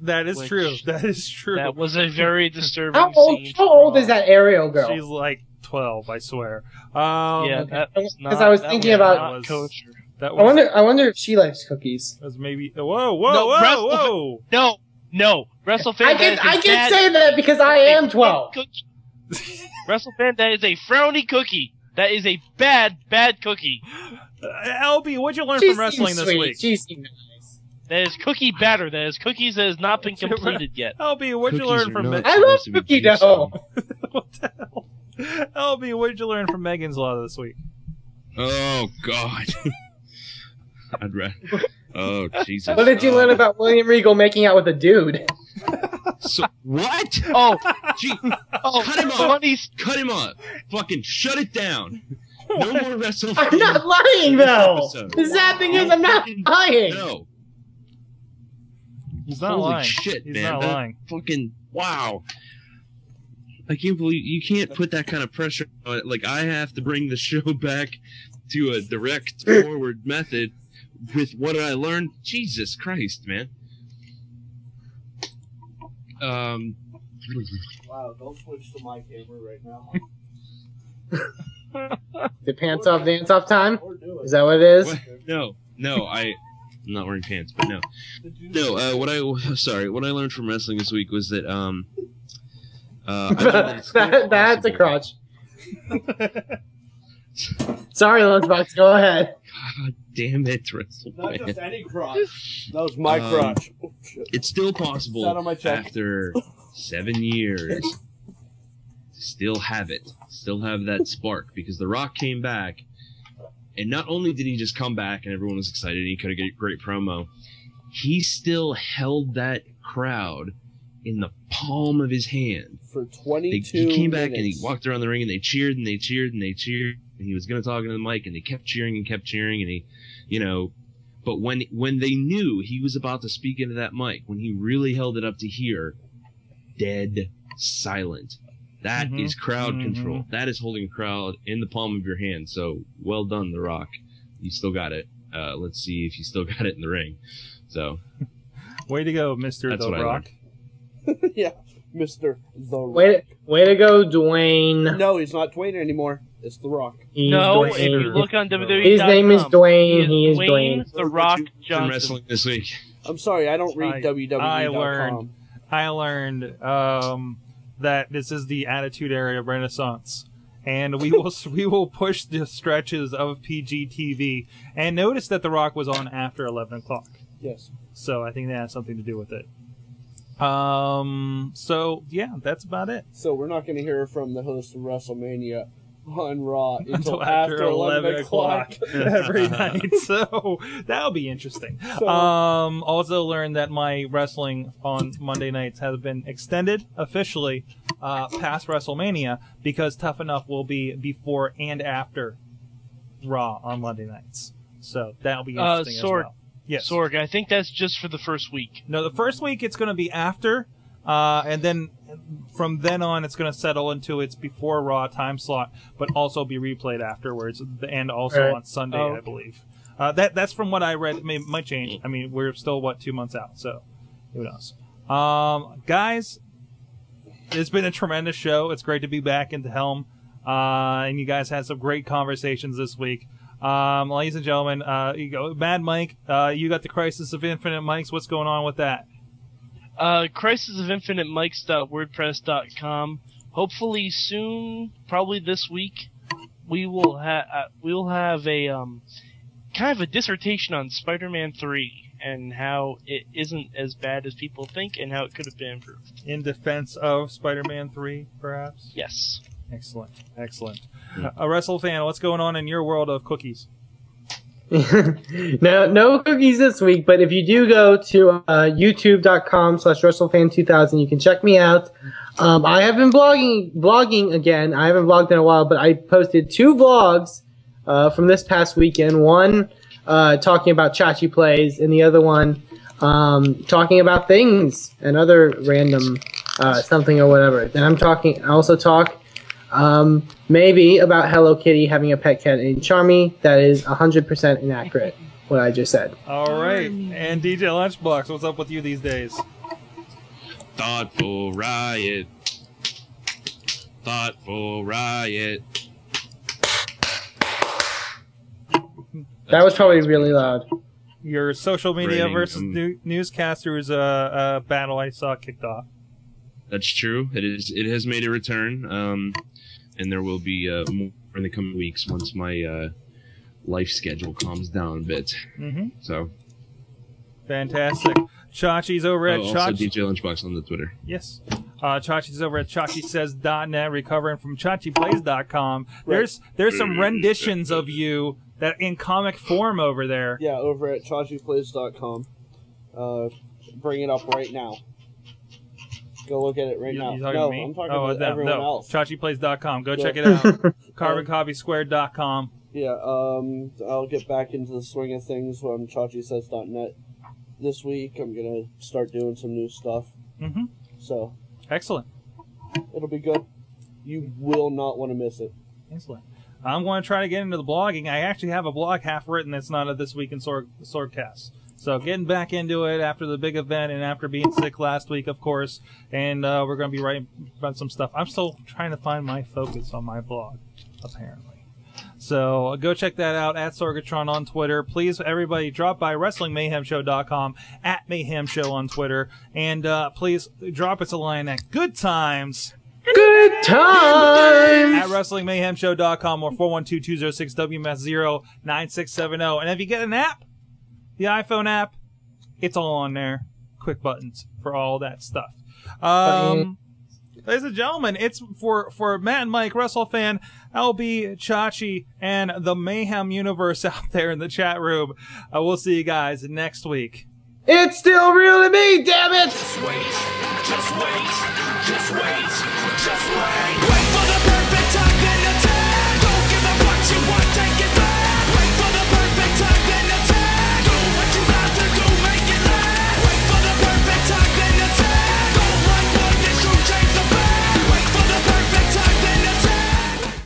That is true. That is true. That was a very disturbing How old is that Ariel girl? She's like 12, I swear. Yeah, that's not. Because I was thinking about. kosher. That was, I wonder if she likes cookies. That was maybe. Whoa! No, WrestleFan. I can say that because I am 12. WrestleFan, that is a frowny cookie. That is a bad cookie. LB, what'd you learn from wrestling this week? She seemed nice. That is cookie batter. That is cookies that has not been completed yet. LB, what'd you learn from I love cookie dough. What the hell? LB, what'd you learn from Megan's Law this week? Oh God. I'd rather. Oh Jesus. What did you learn about William Regal making out with a dude? So what? Oh, Gee, cut him off! Cut him off! Fucking shut it down! No more WrestleFan. I'm not lying though. episode. The sad thing is, I'm not lying. No. He's not Holy lying. shit, He's man! not That lying. Fucking wow! I can't believe you can't put that kind of pressure on it. Like I have to bring the show back to a direct forward method with what I learned. Jesus Christ, man! Wow, don't switch to my camera right now. The pants off, dance off time? Or do it. Is that what it is? What? No, I'm not wearing pants, but no. What I learned from wrestling this week was that I learned that it's still That's a possible- crotch. Sorry, Lunchbox, go ahead. God damn it, Not WrestleMan. just any crotch. That was my crotch. Oh, shit. It's still Is that possible on my check? after 7 years to still have it. Still have that spark because The Rock came back, and not only did he just come back and everyone was excited and he could have get a great promo, he still held that crowd in the palm of his hand. For 22 He came back minutes. and he walked around the ring and they cheered and they cheered and they cheered and he was going to talk into the mic and they kept cheering and he, but when they knew he was about to speak into that mic, when he really held it up to hear, dead silent. That is crowd control. That is holding a crowd in the palm of your hand. So well done, The Rock. You still got it. Let's see if you still got it in the ring. So way to go, Mr. That's The what I Rock. Yeah, Mr. The Rock. Way to go, Dwayne. No, he's not Dwayne anymore. It's The Rock. He's No, Dwayne. if you look on WWE, His name is Dwayne. He is Dwayne. The Rock from Johnson. wrestling this week. I'm sorry, I don't read WWE.com. I learned that this is the Attitude Era Renaissance. And we will push the stretches of PG-TV. And notice that The Rock was on after 11 o'clock. Yes. So I think that has something to do with it. So, yeah, that's about it. So we're not going to hear from the host of WrestleMania on Raw until after after 11 o'clock. every night. So that'll be interesting. So- Also learned that my wrestling on Monday nights has been extended officially past WrestleMania because Tough Enough will be before and after Raw on Monday nights. So that'll be interesting as well. Yes. Sorg, I think that's just for the first week. No, the first week it's going to be after, and then from then on it's going to settle into its before Raw time slot, but also be replayed afterwards, and also on Sunday, I believe. That's from what I read. It might change. I mean, we're still, 2 months out, so who knows. Guys, it's been a tremendous show. It's great to be back in the helm, and you guys had some great conversations this week. Ladies and gentlemen, you go, Mad Mike, you got the Crisis of Infinite Mics. What's going on with that? Crisisofinitemics.wordpress.com. Hopefully soon, probably this week, we'll have a kind of a dissertation on Spider-Man 3 and how it isn't as bad as people think and how it could have been improved. In defense of Spider-Man 3, perhaps? Yes. Excellent, excellent. A Wrestle fan, what's going on in your world of cookies? No cookies this week, but if you do go to youtube.com/WrestleFan2000, you can check me out. I have been blogging again. I haven't vlogged in a while, but I posted 2 vlogs from this past weekend. One talking about Chachi Plays, and the other one talking about things and other random something or whatever. And I also talk maybe about Hello Kitty having a pet cat named Charmy. That is 100% inaccurate, what I just said. All right. And DJ Lunchbox, what's up with you these days? Thoughtful riot. Thoughtful riot. That was probably really loud. Your social media Rating, versus newscasters battle I saw kicked off. That's true. It has made a return, and there will be more in the coming weeks once my life schedule calms down a bit. Mm-hmm. So, fantastic. Chachi's over at also Chachi. DJ Lunchbox on the Twitter. Yes. Chachi's over at ChachiSays.net, recovering from ChachiPlays.com. There's some renditions of you that in comic form over there. Yeah, over at ChachiPlays.com. Bring it up right now. Go look at it right now. You talking no, to me? I'm talking to everyone else. ChachiPlays.com. Go Yeah. check it out. CarbonCopySquared.com. Yeah, I'll get back into the swing of things on ChachiSays.net this week. I'm going to start doing some new stuff. Mm-hmm. So, Excellent. it'll be good. You will not want to miss it. Excellent. I'm going to try to get into the blogging. I actually have a blog half written that's not a This Week in Swordcast. So getting back into it after the big event and after being sick last week, of course. And we're going to be writing about some stuff. I'm still trying to find my focus on my blog, apparently. So go check that out at Sorgatron on Twitter. Please, everybody, drop by WrestlingMayhemShow.com, at Mayhem Show on Twitter. And please drop us a line at Good Times. Good time! At WrestlingMayhemShow.com or 412-206-WMS09670. And if you get an app, the iPhone app, it's all on there. Quick buttons for all that stuff. Ladies and gentlemen, it's for Matt and Mike, WrestleFan, LB, Chachi, and the Mayhem universe out there in the chat room. We'll see you guys next week. It's still real to me, damn it! Just wait, just wait, just wait, just wait.